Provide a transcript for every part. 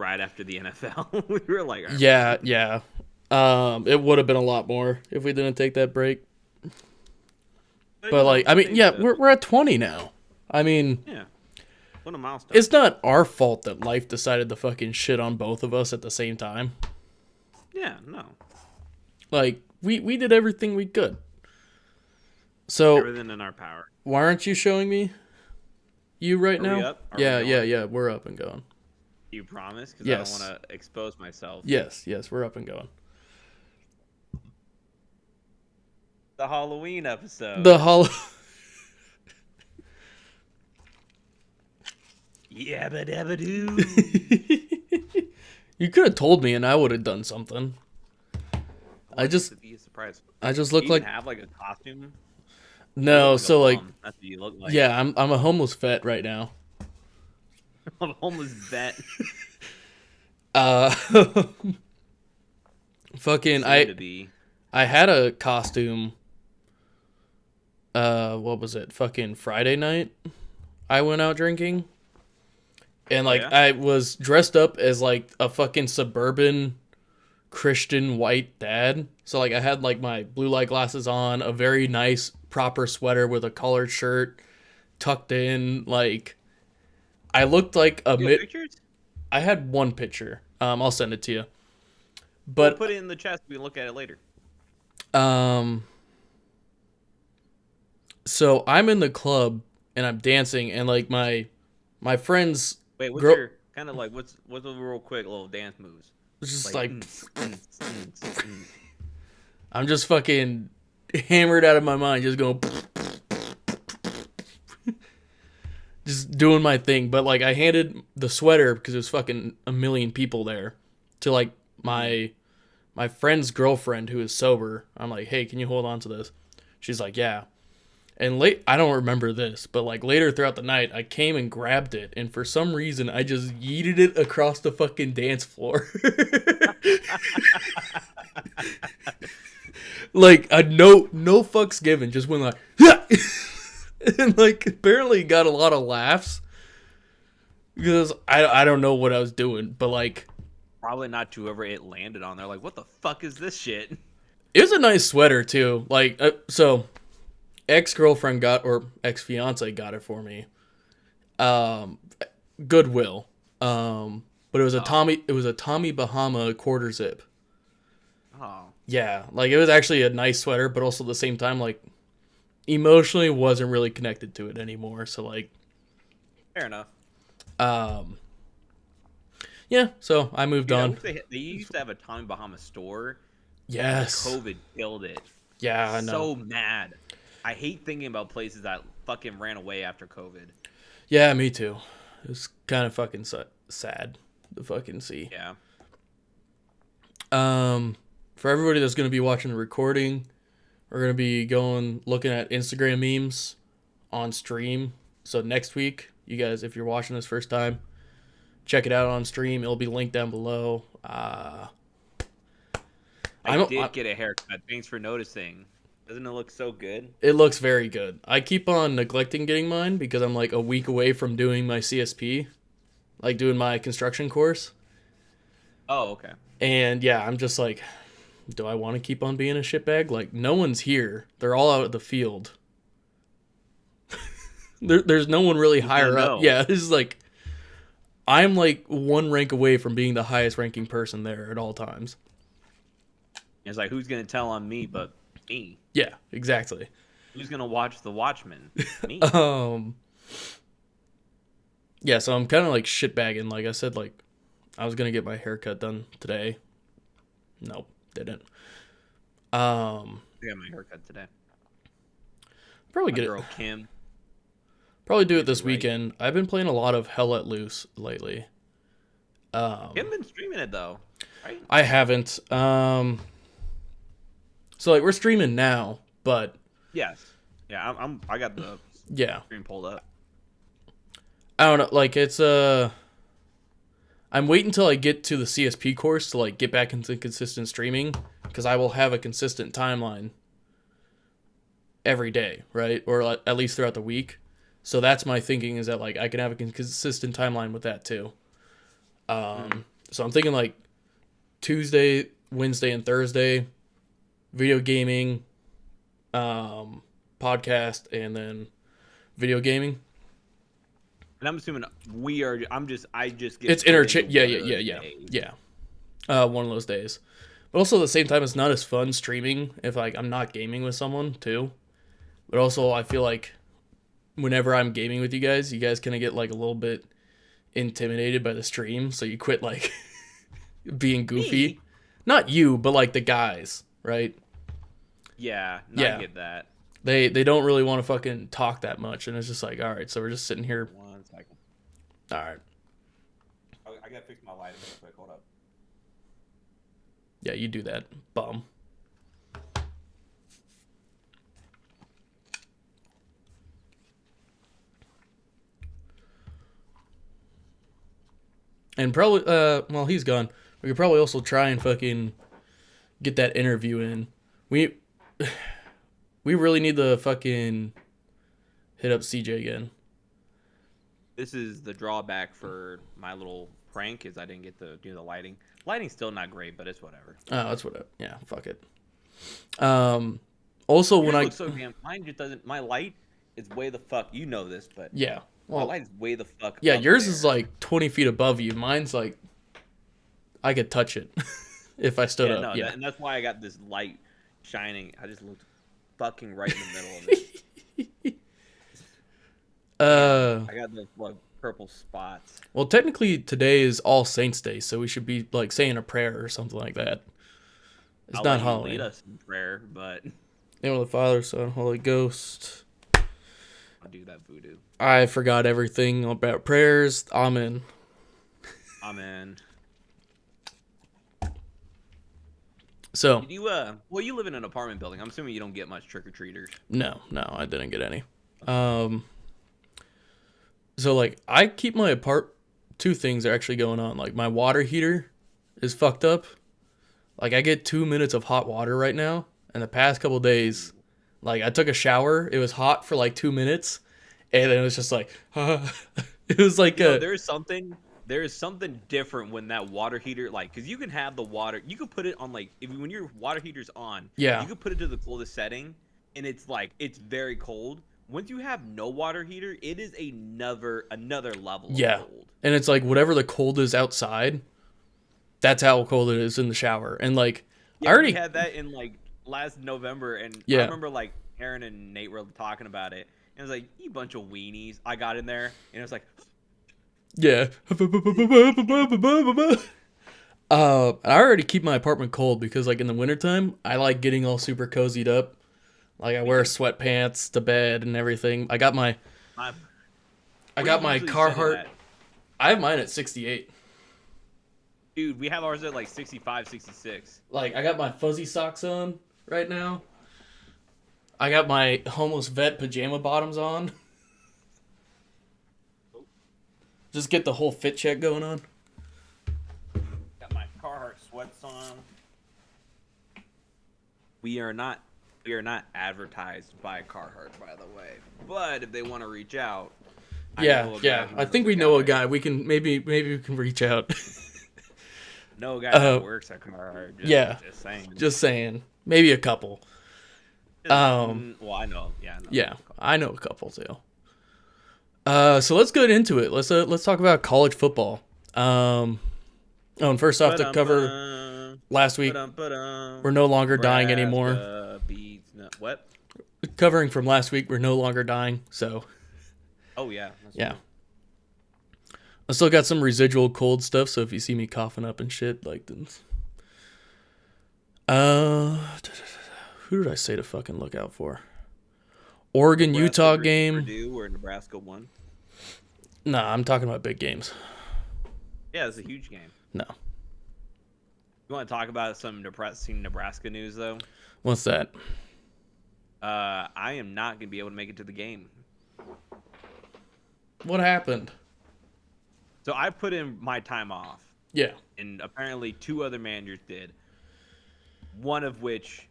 right after the NFL. We were like, all right, Yeah, yeah. It would have been a lot more if we didn't take that break. but But like, I mean, same yeah, shit. we're at 20 now. I mean, Yeah, what a milestone. it's not our fault that life decided to fucking shit on both of us at the same time. Yeah, no, Like, we did everything we could. So, everything in our power. why aren't you showing me you right Are we now? up? Are we Yeah, yeah, going? yeah. We're up and going. You promise? Because I don't want Yes. to expose myself. Yes, yes, we're up and going. The Halloween episode. The hol. Yabba dabba doo. You could have told me and I would have done something. I just to be a surprise. look Do you like even have like a costume? no, You look so a like bum. That's what you look like. yeah, I'm a homeless vet right now. I'm a homeless vet. Uh fucking Soon to be. I had a costume what was it? Fucking Friday night. I went out drinking. And like yeah? I was dressed up as like a fucking suburban Christian white dad. So like I had like my blue light glasses on, a very nice proper sweater with a collared shirt tucked in. Like I looked like a You have mid. pictures? I had one picture. I'll send it to you. We'll But put it in the chest. We can look at it later. um, so I'm in the club and I'm dancing and like my friends Wait, what's girl your kind of like what's the real quick little dance moves? was just Like, like mm, mm. I'm just fucking hammered out of my mind, just going, just doing my thing. But like, I handed the sweater because there's fucking a million people there to like my friend's girlfriend who is sober. I'm like, hey, can you hold on to this? She's like, yeah. And I don't remember this, but like later throughout the night, I came and grabbed it, and for some reason, I just yeeted it across the fucking dance floor. Like a no fucks given, just went like, and like apparently got a lot of laughs because I don't know what I was doing, but like Probably not to whoever it landed on. They're like, what the fuck is this shit? it was a nice sweater too. Like so, ex-girlfriend got or ex-fiance got it for me. Um, Goodwill. But it was a Tommy Bahama quarter zip. Oh, Yeah, like it was actually a nice sweater, but also at the same time, like emotionally wasn't really connected to it anymore. So like, fair enough. um, yeah. So I moved Dude, I on. wish they used to have a Tommy Bahama store. Yes. COVID killed it. Yeah, I know. So mad. I hate thinking about places that fucking ran away after COVID. Yeah, me too. It was kind of fucking sad to fucking see. Yeah. For everybody that's gonna be watching the recording, we're gonna be looking at Instagram memes on stream. So next week, you guys, if you're watching this first time, check it out on stream. It'll be linked down below. I did get a haircut. Thanks for noticing. Doesn't it look so good? It looks very good. I keep on neglecting getting mine because I'm like a week away from doing my CSP, like doing my construction course. Oh, okay. And yeah, I'm just like, do I want to keep on being a shitbag? Like, no one's here. They're all out at the field. There's no one really higher up. Yeah, this is like, I'm like one rank away from being the highest ranking person there at all times. It's like, who's going to tell on me but me? Yeah, exactly. Who's going to watch The Watchmen? Me. Yeah, so I'm kind of like shitbagging. Like I said, like, I was going to get my haircut done today. Nope, didn't. I got my haircut today. Probably My get girl it. Kim. Probably do it this Right. weekend. I've been playing a lot of Hell Let Loose lately. You haven't been streaming it though, right? I haven't. So like we're streaming now, but Yes. Yeah, I got the yeah, stream pulled up. I don't know. Like it's I'm waiting until I get to the CSP course to like get back into consistent streaming because I will have a consistent timeline every day, right? Or at least throughout the week. So that's my thinking is that like I can have a consistent timeline with that too. So I'm thinking like Tuesday, Wednesday, and Thursday, video gaming, podcast, and then video gaming. And I'm assuming I just get It's interchange. Yeah. One of those days. But also at the same time, it's not as fun streaming if like I'm not gaming with someone too. But also I feel like whenever I'm gaming with you guys kind of get like a little bit intimidated by the stream, so you quit like being goofy. Me? Not you, but like the guys, right? Yeah, Yeah. I get that. They don't really want to fucking talk that much, and it's just like, all right, so we're just sitting here. 1 second. All right. I gotta fix my lighting real quick. Hold up. Yeah, you do that, bum. And probably, well, he's gone. We could probably also try and fucking get that interview in. We really need to fucking hit up CJ again. This is the drawback for my little prank is I didn't get to do the lighting. Lighting's still not great, but it's whatever. Oh, that's whatever. Yeah, fuck it. Also, when I so damn, mine just doesn't. My light is way the fuck. You know this, but yeah, my light is way the fuck. yeah, up yours there. is like 20 feet above you. Mine's like I could touch it if I stood up. Yeah, and that's why I got this light shining. I just looked fucking right in the middle of it. I got those like purple spots. Well, technically today is All Saints Day, so we should be like saying a prayer or something like that. It's not Halloween. Lead us in prayer, but In the name of the Father, Son, Holy Ghost. I'll do that voodoo. I forgot everything about prayers. Amen. Amen. So, Did you well, you live in an apartment building. I'm assuming you don't get much trick or treaters. no, I didn't get any. So like I keep my two things are actually going on. Like my water heater is fucked up. Like I get 2 minutes of hot water right now. And the past couple days, like I took a shower. It was hot for like 2 minutes, and then it was just like, it was like there is something different when that water heater, like, because you can have the water, you can put it on like when your water heater's on, yeah, you can put it to the coldest setting, and it's like it's very cold. Once you have no water heater, it is another level. Yeah, of cold. And it's like whatever the cold is outside, that's how cold it is in the shower. And like yeah, I already had that in like last November, and yeah. I remember like Aaron and Nate were talking about it, and it was like, you bunch of weenies. I got in there, and it was like, yeah. I already keep my apartment cold because like in the wintertime, I like getting all super cozied up. Like I wear sweatpants to bed and everything. I got my Carhartt. I have mine at 68. Dude, we have ours at like 65, 66. Like I got my fuzzy socks on right now. I got my homeless vet pajama bottoms on. Just get the whole fit check going on. Got my Carhartt sweats on. We are not advertised by Carhartt, by the way. But if they want to reach out, I think we know a guy. We can maybe we can reach out. No guy that works at Carhartt. Just saying. Maybe a couple. Well, I know. Yeah, I know a couple too. So let's get into it. Let's talk about college football. And first off, to cover last week, we're no longer dying anymore. What? Covering from last week, we're no longer dying. So. Oh yeah. Yeah. I still got some residual cold stuff, so if you see me coughing up and shit, like this. Who did I say to fucking look out for? Oregon, Utah game. Purdue or Nebraska won. Nah, I'm talking about big games. Yeah, it's a huge game. No. You want to talk about some depressing Nebraska news though? What's that? I am not gonna be able to make it to the game. What happened? So I put in my time off. Yeah. And apparently 2 other managers did. One of which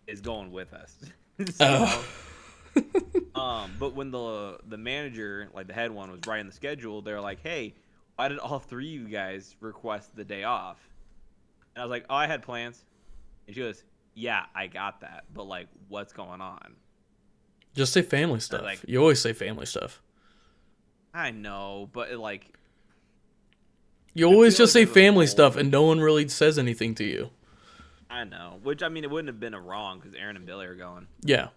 is going with us. But when the manager, like the head one, was writing the schedule, they're like, "Hey, why did all three of you guys request the day off? And I was like, oh, I had plans. And she goes, yeah, I got that. But, like, what's going on? Just say family stuff. Like, you always say family stuff. I know, but, like... You always just say family stuff, and no one really says anything to you. I know. Which, I mean, it wouldn't have been a wrong, because Aaron and Billy are going. Yeah.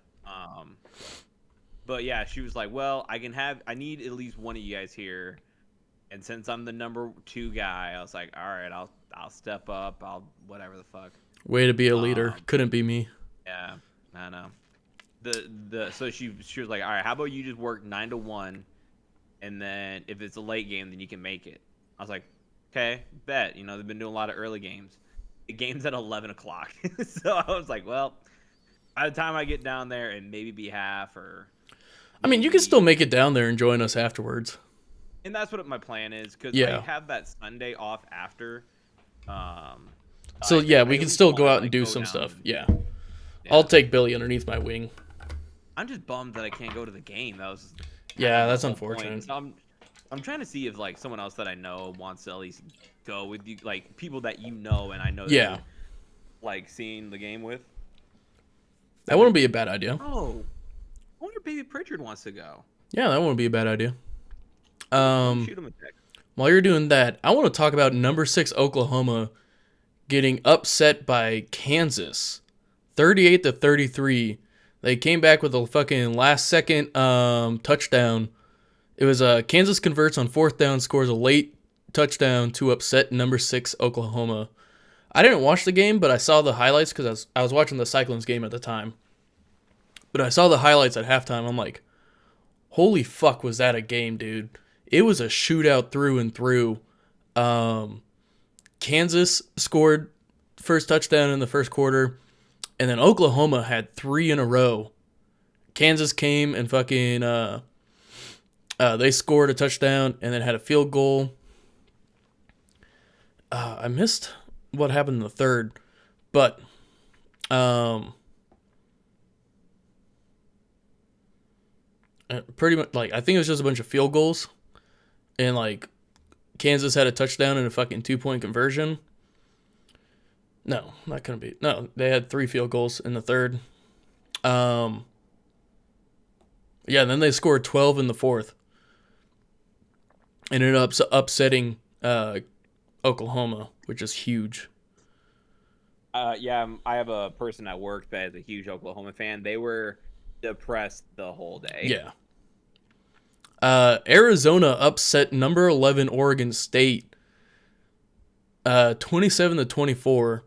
But, yeah, she was like, well, I need at least one of you guys here. And since I'm the number 2 guy, I was like, all right, I'll step up. I'll whatever the fuck. Way to be a leader. Couldn't be me. Yeah, I know. So she was like, all right, how about you just work 9 to 1, and then if it's a late game, then you can make it. I was like, okay, bet. You know, they've been doing a lot of early games. The game's at 11 o'clock. So I was like, well, by the time I get down there and maybe be half or... I mean, you can still make it down there and join us afterwards. And that's what my plan is, because I have that Sunday off after. So, yeah, we can still go out and do some stuff. Yeah. I'll take Billy underneath my wing. I'm just bummed that I can't go to the game. That was... Yeah, that's unfortunate. So I'm trying to see if, like, someone else that I know wants to at least go with you, like, people that you know and I know that you like seeing the game with. That wouldn't be a bad idea. Oh, I wonder if Baby Pritchard wants to go. Yeah, that wouldn't be a bad idea. Shoot him a text. While you're doing that, I want to talk about number 6 Oklahoma getting upset by Kansas, 38-33. They came back with a fucking last-second touchdown. It was Kansas converts on 4th down, scores a late touchdown to upset number 6 Oklahoma. I didn't watch the game, but I saw the highlights because I was watching the Cyclones game at the time. But I saw the highlights at halftime. I'm like, holy fuck, was that a game, dude? It was a shootout through and through. Kansas scored first touchdown in the first quarter, and then Oklahoma had 3 in a row. Kansas came and fucking they scored a touchdown and then had a field goal. I missed what happened in the third, but pretty much, like, I think it was just a bunch of field goals, and like Kansas had a touchdown and a fucking 2-point conversion. No, that couldn't be. No, they had 3 field goals in the third. Yeah, then they scored 12 in the fourth. Ended up upsetting Oklahoma, which is huge. Yeah, I have a person at work that is a huge Oklahoma fan. They were depressed the whole day. Yeah. Arizona upset number 11 Oregon State, 27-24.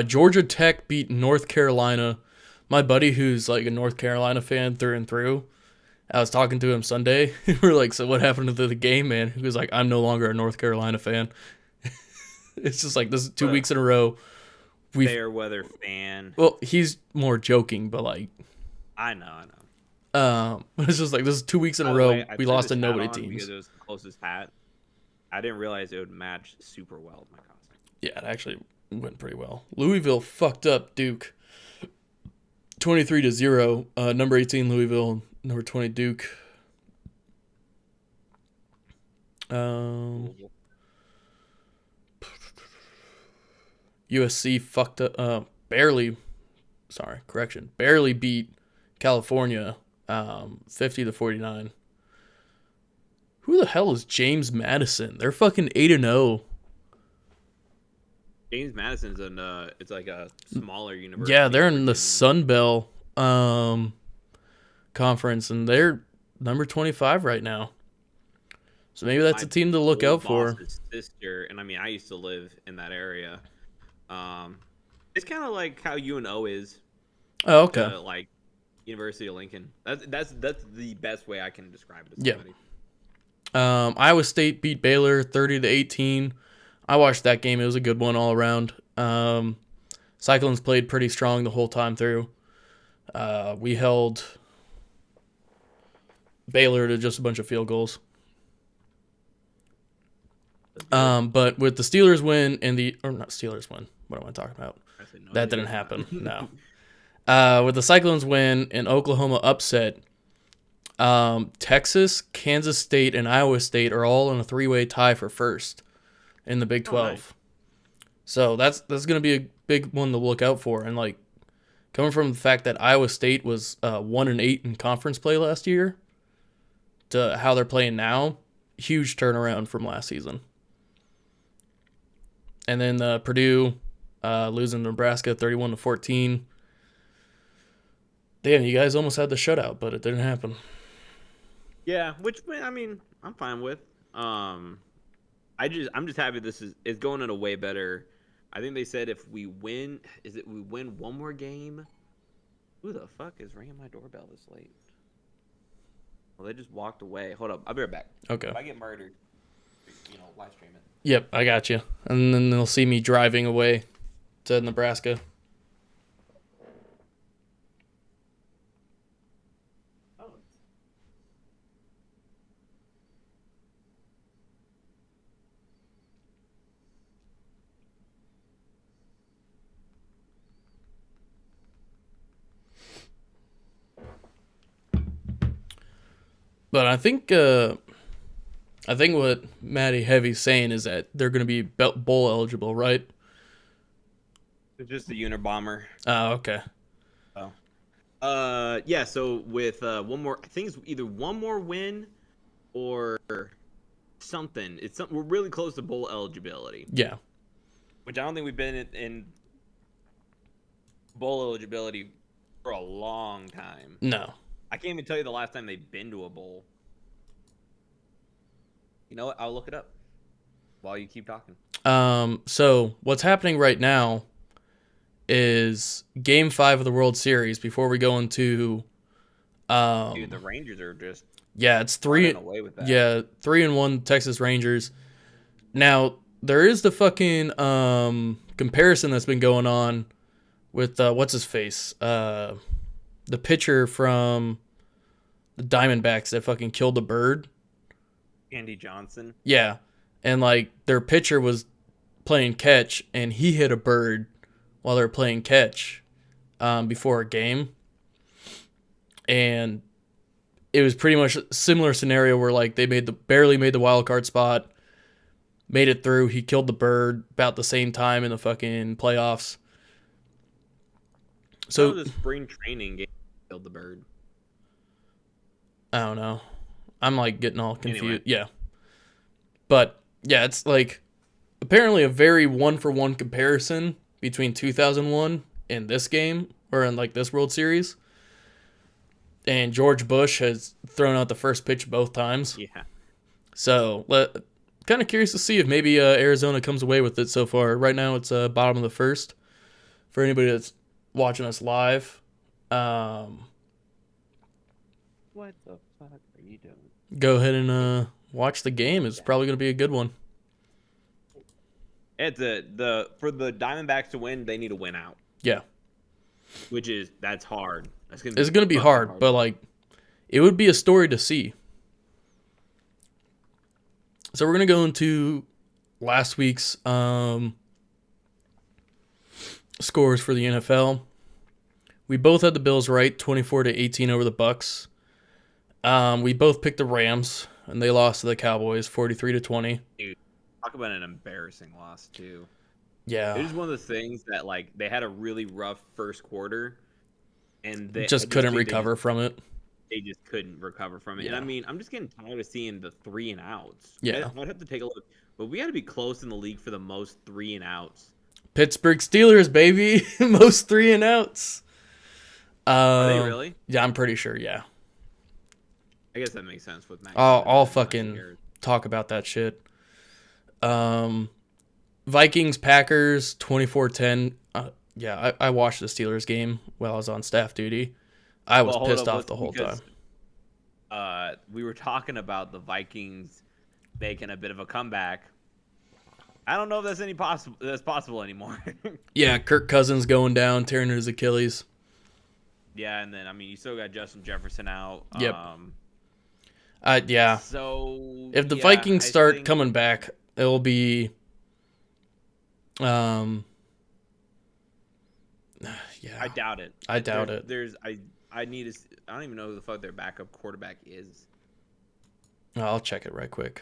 Georgia Tech beat North Carolina. My buddy, who's like a North Carolina fan through and through, I was talking to him Sunday. We're like, so what happened to the game, man? He was like, I'm no longer a North Carolina fan. It's just like, this is 2 weeks in a row. Fair weather fan. Well, he's more joking, but like, I know. It's just like, this is 2 weeks in a row. We lost to nobody teams. Because it was the closest hat. I didn't realize it would match super well with my costume. Yeah, it actually went pretty well. Louisville fucked up Duke, 23-0. Number 18 Louisville, number 20 Duke. USC fucked up. Barely beat California, 50-49. Who the hell is James Madison? They're fucking 8-0. James Madison's it's like a smaller university. Yeah, they're in the Sun Belt conference, and they're number 25 right now. So maybe that's a team to look out for. Sister, and I mean, I used to live in that area. It's kind of like how UNO is. Oh, okay. Like University of Lincoln. That's the best way I can describe it to somebody. Yeah. Iowa State beat Baylor 30-18. I watched that game. It was a good one all around. Cyclones played pretty strong the whole time through. We held Baylor to just a bunch of field goals. But with the Steelers win not Steelers win. What am I talking about? That didn't happen. No. With the Cyclones win and Oklahoma upset, Texas, Kansas State, and Iowa State are all in a 3-way tie for first in the Big 12. Nice. So that's going to be a big one to look out for. And like coming from the fact that Iowa State was 1-8 in conference play last year to how they're playing now, huge turnaround from last season. And then Purdue losing to Nebraska 31-14. Damn, you guys almost had the shutout, but it didn't happen. Yeah, which I mean, I'm fine with. I'm just happy this is going in a way better. I think they said if we win, we win one more game? Who the fuck is ringing my doorbell this late? Well, they just walked away. Hold up, I'll be right back. Okay. If I get murdered, live stream it. Yep, I got you. And then they'll see me driving away to Nebraska. But I think what Matty Heavy's saying is that they're going to be bowl eligible, right? It's just the Unabomber. Oh, okay. Oh. Yeah. So with one more, I think it's either one more win or something. It's something. We're really close to bowl eligibility. Yeah. Which I don't think we've been in bowl eligibility for a long time. No. I can't even tell you the last time they've been to a bowl. You know what? I'll look it up while you keep talking. So what's happening right now is Game 5 of the World Series before we go into. Dude, the Rangers are just. Yeah, it's 3. Away with that. Yeah, 3-1 Texas Rangers. Now there is the fucking comparison that's been going on with what's his face, the pitcher from the Diamondbacks that fucking killed the bird. Andy Johnson. Yeah, and like their pitcher was playing catch and he hit a bird while they were playing catch before a game, and it was pretty much a similar scenario where like they barely made the wild card spot, made it through. He killed the bird about the same time in the fucking playoffs. So the spring training game killed the bird. I don't know. I'm like getting all confused. Anyway. Yeah. But yeah, it's like apparently a very 1-for-1 comparison between 2001 and this game, or in like this World Series. And George Bush has thrown out the first pitch both times. Yeah. So kind of curious to see if maybe Arizona comes away with it so far. Right now it's bottom of the first for anybody that's watching us live. What the fuck are you doing? Go ahead and watch the game. It's probably going to be a good one. It's for the Diamondbacks to win, they need to win out. Yeah. That's hard. It's going to be hard, but like it would be a story to see. So we're going to go into last week's scores for the NFL. We both had the Bills right, 24-18 over the Bucks. We both picked the Rams, and they lost to the Cowboys, 43-20. Dude, talk about an embarrassing loss too. Yeah, it was one of the things that like they had a really rough first quarter, and they just couldn't recover from it. They just couldn't recover from it. Yeah. And I mean, I'm just getting tired of seeing the 3 and outs. Yeah, I'd have to take a look, but we got to be close in the league for the most 3 and outs. Pittsburgh Steelers, baby, most 3 and outs. Are they really? Yeah, I'm pretty sure. Yeah. I guess that makes sense with Mac. I'll fucking talk about that shit. Vikings, Packers, 24-10. Yeah, I watched the Steelers game while I was on staff duty. I was pissed off the whole time. We were talking about the Vikings making a bit of a comeback. I don't know if that's possible anymore. Yeah, Kirk Cousins going down, tearing his Achilles. Yeah, and then I mean you still got Justin Jefferson out. Yep. Yeah. So if the Vikings start coming back, it'll be yeah. I doubt it. I doubt it. I need to. I don't even know who the fuck their backup quarterback is. I'll check it right quick.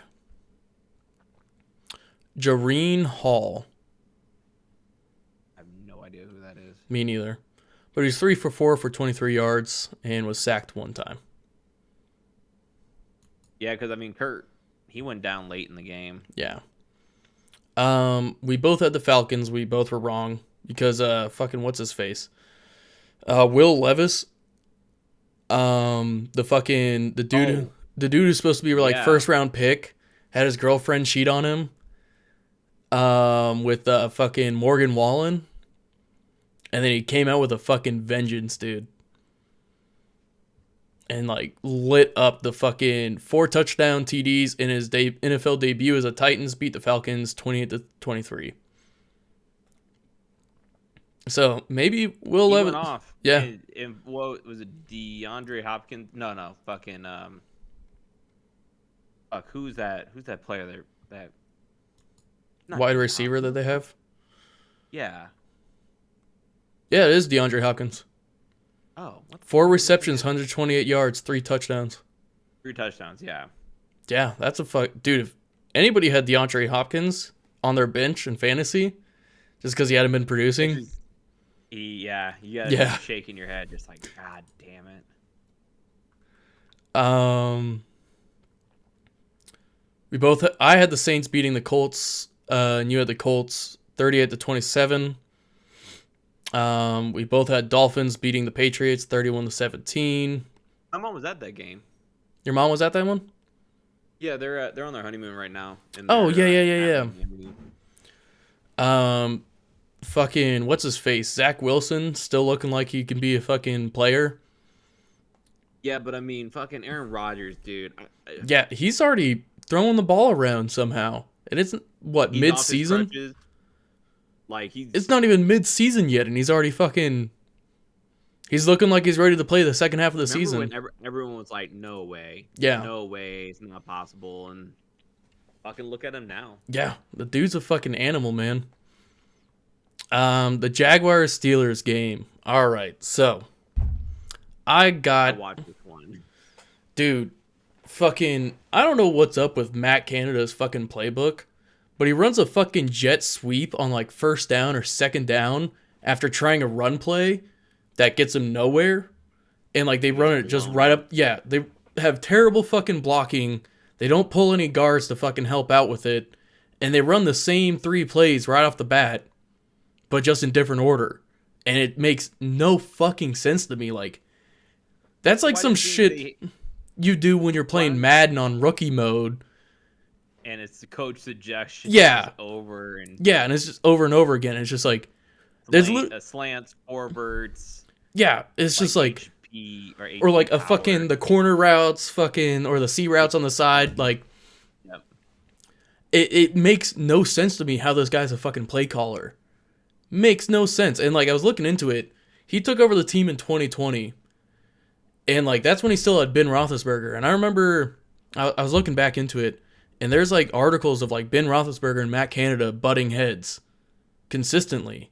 Jareen Hall. I have no idea who that is. Me neither. But he's 3 for 4 for 23 yards and was sacked one time. Yeah, because I mean, Kurt, he went down late in the game. Yeah. We both had the Falcons. We both were wrong because fucking what's his face? Will Levis. The dude who's supposed to be like first round pick had his girlfriend cheat on him. With fucking Morgan Wallen. And then he came out with a fucking vengeance, dude. And like lit up the fucking 4 touchdown TDs in his NFL debut as a Titans, beat the Falcons 28-23. So maybe Will Levis went off. Yeah. And what was it? DeAndre Hopkins? No, fucking fuck, who's that player there? That wide receiver that they have? Yeah. Yeah, it is DeAndre Hopkins. Oh, 4 receptions, 128 yards, 3 touchdowns. 3 touchdowns, yeah. Yeah, that's a fuck. Dude, if anybody had DeAndre Hopkins on their bench in fantasy, just because he hadn't been producing. You gotta be shaking your head, just like, God damn it. I had the Saints beating the Colts, and you had the Colts 38-27. We both had Dolphins beating the Patriots 31-17. My mom was at that game. Your mom was at that one? Yeah, they're on their honeymoon right now. Yeah. Fucking what's his face? Zach Wilson still looking like he can be a fucking player. Yeah, but I mean, fucking Aaron Rodgers, dude. Yeah, he's already throwing the ball around somehow. And it's mid-season. Like it's not even mid-season yet, and he's already fucking. He's looking like he's ready to play the second half of the season. When everyone was like, "No way, no way, it's not possible," and fucking look at him now. Yeah, the dude's a fucking animal, man. The Jaguars Steelers game. All right, so I watched this one, dude. Fucking, I don't know what's up with Matt Canada's fucking playbook. But he runs a fucking jet sweep on like first down or second down after trying a run play that gets him nowhere. And like they run it just right up. Yeah, they have terrible fucking blocking. They don't pull any guards to fucking help out with it. And they run the same 3 plays right off the bat, but just in different order. And it makes no fucking sense to me. Like, that's like some shit you do when you're playing Madden on rookie mode. And it's the coach suggestion. Over and it's just over and over again. It's just like there's slants, forwards. Yeah, it's just like HP or like a fucking the corner routes, fucking or the C routes on the side. Like, it makes no sense to me how this guy's a fucking play caller. Makes no sense. And like I was looking into it, he took over the team in 2020, and like that's when he still had Ben Roethlisberger. And I remember I was looking back into it. And there's like articles of like Ben Roethlisberger and Matt Canada butting heads consistently.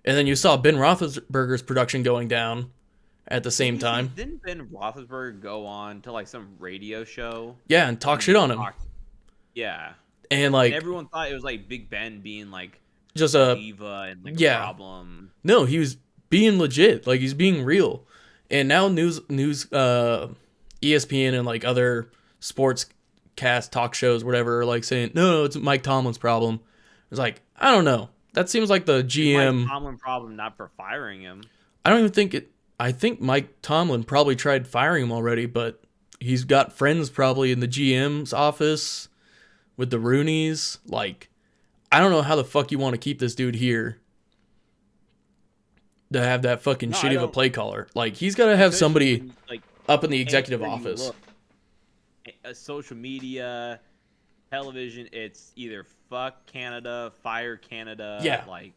And then you saw Ben Roethlisberger's production going down at the same time. Didn't Ben Roethlisberger go on to like some radio show? Yeah, and talk shit on him. Yeah. And like everyone thought it was like Big Ben being like just a diva and like a problem. No, he was being legit. Like he's being real. And now news ESPN and like other sports cast talk shows, whatever, like saying, no, it's Mike Tomlin's problem. It's like, I don't know. That seems like the GM. Mike Tomlin problem, not for firing him. I don't even think it. I think Mike Tomlin probably tried firing him already, but he's got friends probably in the GM's office with the Rooneys. Like, I don't know how the fuck you want to keep this dude here to have that fucking shitty of a play caller. Like, he's got to have somebody like up in the executive office. Social media, television, it's either fuck Canada, fire Canada. Yeah. Like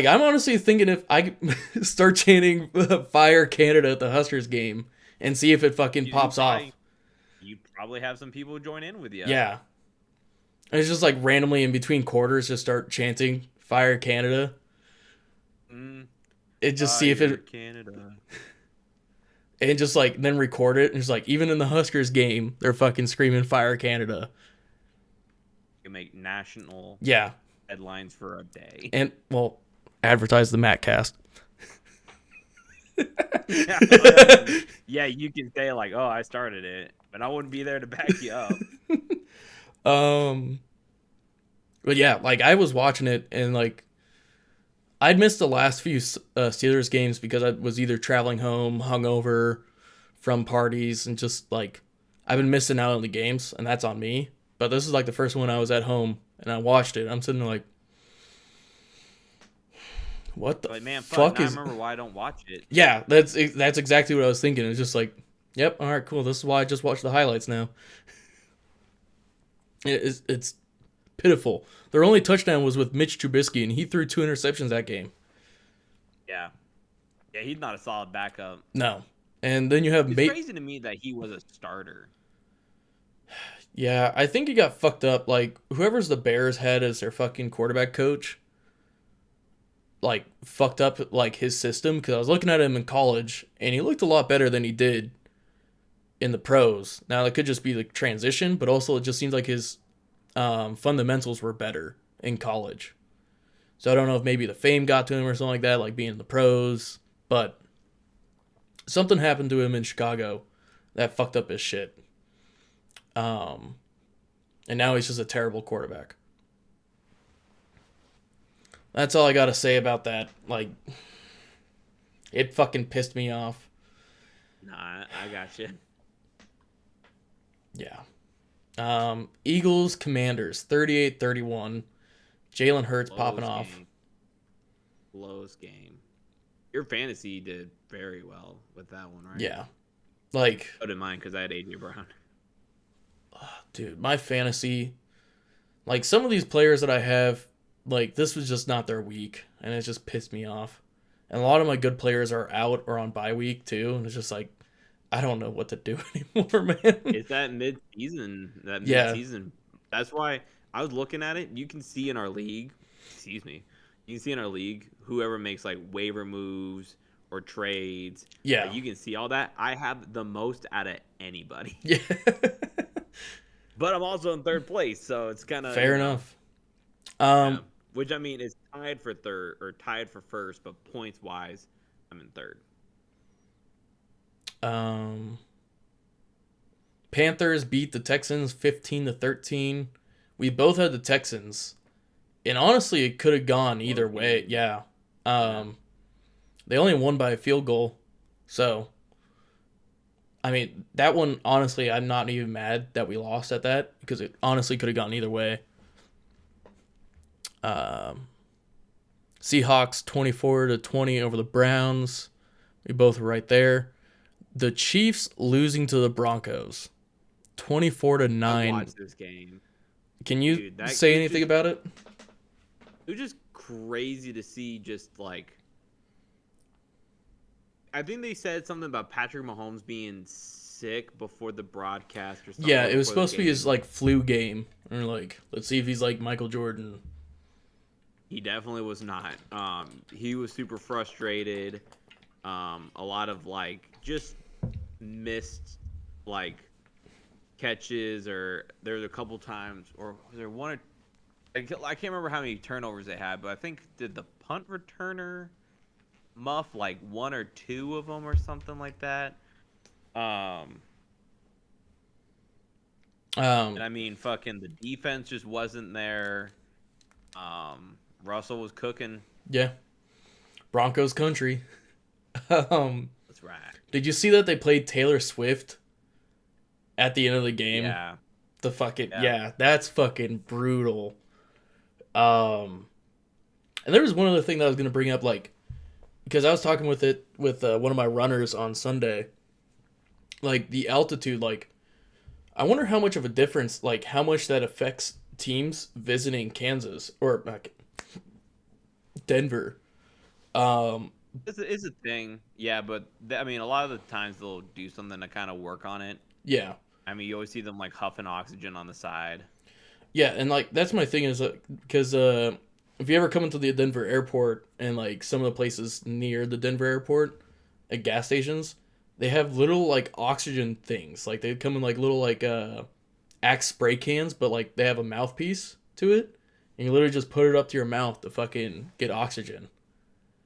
I'm honestly thinking if I start chanting fire Canada at the Huskers game and see if it fucking pops off. You probably have some people join in with you. Yeah. And it's just like randomly in between quarters just start chanting fire Canada. and just see if it Canada. and just like then record it and just like even in the Huskers game, they're fucking screaming "Fire Canada." You make national Yeah, headlines for a day. and well, advertise the MattCast. Yeah, you can say like, "Oh, I started it," but I wouldn't be there to back you up. But yeah, like I was watching it and like I'd missed the last few Steelers games because I was either traveling home, hungover from parties, and just like I've been missing out on the games, and that's on me. But this is like the first one I was at home and I watched it. I'm sitting there like, what the Like, man, fuck now is? I remember why I don't watch it. Yeah, that's exactly what I was thinking. It's just like, yep, all right, cool. This is why I just watch the highlights now. It's pitiful. Their only touchdown was with Mitch Trubisky, and he threw 2 interceptions that game. Yeah, he's not a solid backup. No, and then you have It's crazy to me that he was a starter. Yeah, I think he got fucked up. Like whoever's the Bears had as their fucking quarterback coach, like fucked up like his system. Because I was looking at him in college, and he looked a lot better than he did in the pros. Now that could just be the transition, but also it just seems like his fundamentals were better in college. So I don't know if maybe the fame got to him or something like that, like being in the pros. But something happened to him in Chicago that fucked up his shit. And now he's just a terrible quarterback. That's all I gotta say about that. Like, it fucking pissed me off. Nah, I got you. Yeah. Eagles, Commanders, 38-31. Jalen Hurts popping off. Close game. Your fantasy did very well with that one, right? Yeah. Like, so did mine because I had A.J. Brown. Dude, my fantasy, like some of these players that I have, like this was just not their week, and it just pissed me off. And a lot of my good players are out or on bye week too, and it's just like, I don't know what to do anymore, man. It's that mid-season. That's why I was looking at it. You can see in our league, you can see in our league, whoever makes like waiver moves or trades. Yeah. You can see all that. I have the most out of anybody. Yeah. But I'm also in third place, so it's kind of fair enough. Which I mean is tied for third or tied for first, but points wise, I'm in third. Panthers beat the Texans 15-13. We both had the Texans, and honestly, it could have gone either way. Yeah. They only won by a field goal, so. I mean, that one, honestly, I'm not even mad that we lost at that because it honestly could have gone either way. Seahawks 24-20 over the Browns. We both were right there. The Chiefs losing to the Broncos 24-9. I watched this game. Can you say anything about it? It was just crazy to see just like I think they said something about Patrick Mahomes being sick before the broadcast or something. Yeah, it was supposed to be his like flu game. Or like, let's see if he's like Michael Jordan. He definitely was not. He was super frustrated. A lot of like just missed like catches, or there was a couple times, or was there one? I can't remember how many turnovers they had, but I think did the punt returner muff like 1 or 2 of them or something like that. And I mean, fucking the defense just wasn't there. Russell was cooking. Yeah, Broncos country. That's right. Did you see that they played Taylor Swift at the end of the game? Yeah. The fucking yeah, that's fucking brutal. And there was one other thing that I was gonna bring up, like, because I was talking with one of my runners on Sunday. Like the altitude, like, I wonder how much of a difference, like how much that affects teams visiting Kansas or Denver. It's a thing, yeah, but I mean, a lot of the times they'll do something to kind of work on it. Yeah. I mean, you always see them like huffing oxygen on the side. Yeah, and like that's my thing is because if you ever come into the Denver airport and like some of the places near the Denver airport at gas stations, they have little like oxygen things. Like they come in like little like Axe spray cans, but like they have a mouthpiece to it, and you literally just put it up to your mouth to fucking get oxygen.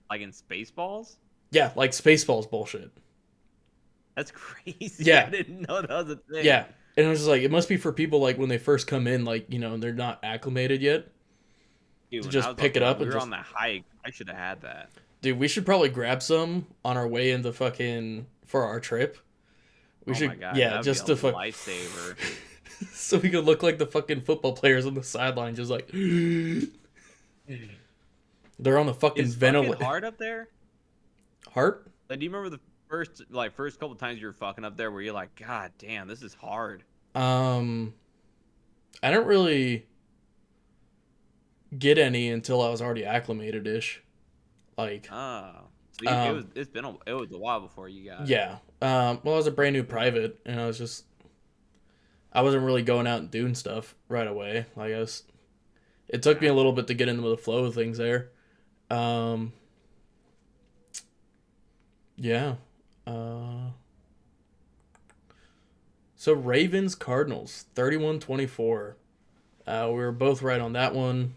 Like in Spaceballs? Yeah, like Spaceballs bullshit. That's crazy. I Yeah, didn't know that was a thing. yeah. And it was just like it must be for people like when they first come in, like they're not acclimated yet Dude, to when I just was pick it up we and were just on that hike, I should have had that. dude. We should probably grab some on our way into fucking for our trip. We Oh my should god, yeah, that'd be just a to fuck lifesaver. so we could look like the fucking football players on the sideline, just like they're on the fucking Is fucking ventilator. hard up there? Heart? Like, do you remember the first couple times you were fucking up there where you're like, God damn, this is hard. I don't really get any until I was already acclimated ish. Like, Oh, so it was a while before you got it. yeah. Well, I was a brand new private, and I wasn't really going out and doing stuff right away. It took me a little bit to get into the flow of things there. Um, yeah. Uh, so Ravens Cardinals 31-24. We were both right on that one.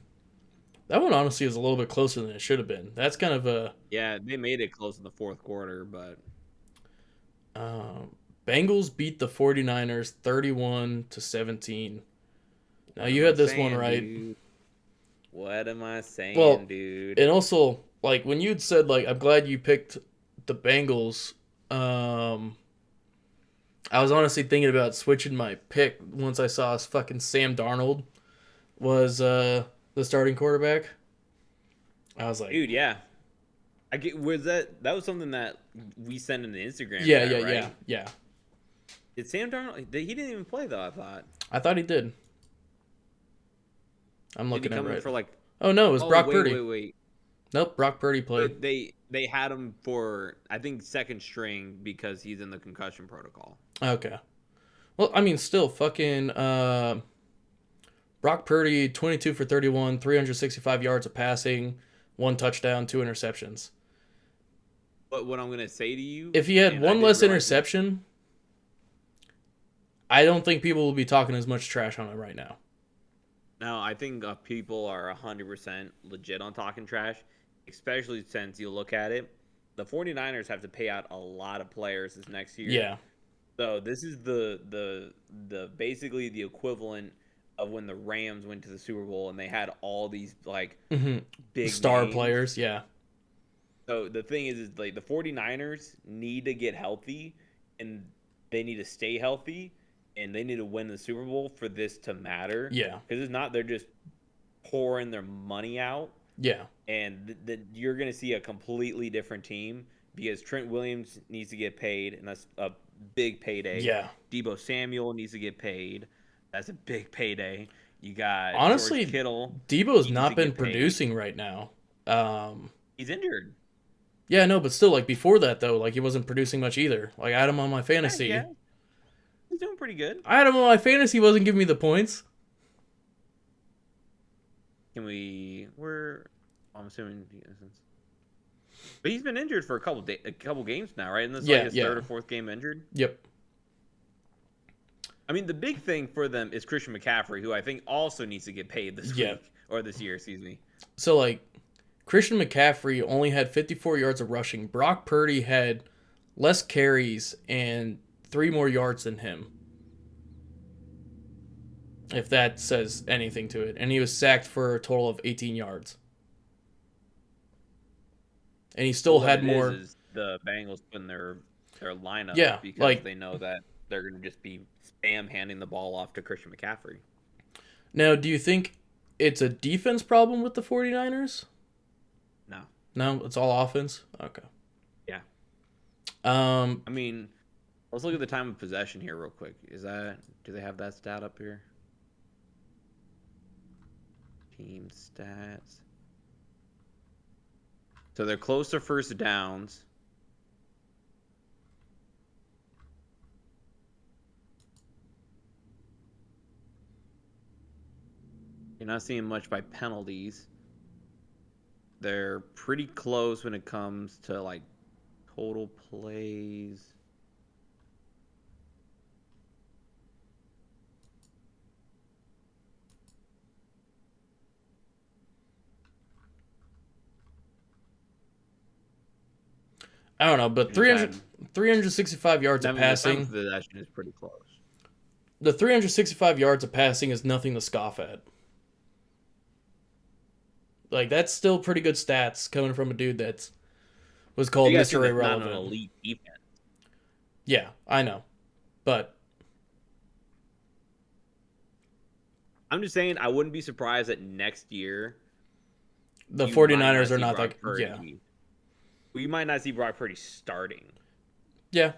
That one honestly was a little bit closer than it should have been. That's kind of a Yeah, they made it close in the fourth quarter, but um, Bengals beat the 49ers 31-17. Now what you am I had this one saying, right. dude? What am I saying, Well, dude? and also like when you'd said like I'm glad you picked the Bengals. I was honestly thinking about switching my pick once I saw fucking Sam Darnold was the starting quarterback. I was like, Dude, yeah. I get that was something that we sent in the Instagram yeah, chat, yeah, right? yeah. Did Sam Darnold? He didn't even play though. I thought. I thought he did. I'm Did he looking at come it in right. for like? Oh no, it was Oh Brock wait, Purdy. wait. Nope, Brock Purdy played. But they had him for I think second string because he's in the concussion protocol. Okay. Well, I mean, still fucking Brock Purdy, 22 for 31, 365 yards of passing, 1 touchdown, 2 interceptions. But what I'm gonna say to you, If he had and I one didn't less realize interception, I don't think people will be talking as much trash on him right now. no, I think people are 100% legit on talking trash, especially since you look at it. The 49ers have to pay out a lot of players this next year. Yeah. So this is the basically the equivalent of when the Rams went to the Super Bowl and they had all these like Mm-hmm. big Star names. players, yeah. So the thing is like the 49ers need to get healthy and they need to stay healthy and they need to win the Super Bowl for this to matter. Yeah. Because it's not they're just pouring their money out Yeah. and you're going to see a completely different team because Trent Williams needs to get paid and that's a big payday. Yeah. Debo Samuel needs to get paid. That's a big payday. You got Honestly, George Kittle. Debo's needs not to been get paid. producing right now. He's injured. Yeah, no, but still, like before that though, like he wasn't producing much either. Like I had him on my fantasy. Yeah. He's doing pretty good. I had him on my fantasy. He wasn't giving me the points. I'm assuming, but he's been injured for a couple games now, right? And this is Yeah, like his yeah. third or fourth game injured. Yep. I mean, the big thing for them is Christian McCaffrey, who I think also needs to get paid this Yeah. week or this year, excuse me. So like Christian McCaffrey only had 54 yards of rushing. Brock Purdy had less carries and 3 more yards than him. If that says anything to it. And he was sacked for a total of 18 yards. And he still What had it more. is the Bengals putting their lineup Yeah, because like- they know that they're going to just be spam handing the ball off to Christian McCaffrey. Now, do you think it's a defense problem with the 49ers? No. No, it's all offense? Okay. Yeah. Um, I mean, let's look at the time of possession here real quick. Do they have that stat up here? Team stats. So they're close to first downs. You're not seeing much by penalties. They're pretty close when it comes to like total plays. I don't know, but They just had 365 yards of I mean, the time passing. of possession is pretty close. The 365 yards of passing is nothing to scoff at. Like that's still pretty good stats coming from a dude that's was called You guys think Mr. that's not an Irrelevant. elite defense? Yeah, I know. But I'm just saying I wouldn't be surprised that next year the you might 49ers are see not Brock like Purdy. yeah. Well, you might not see Brock Purdy starting. Yeah.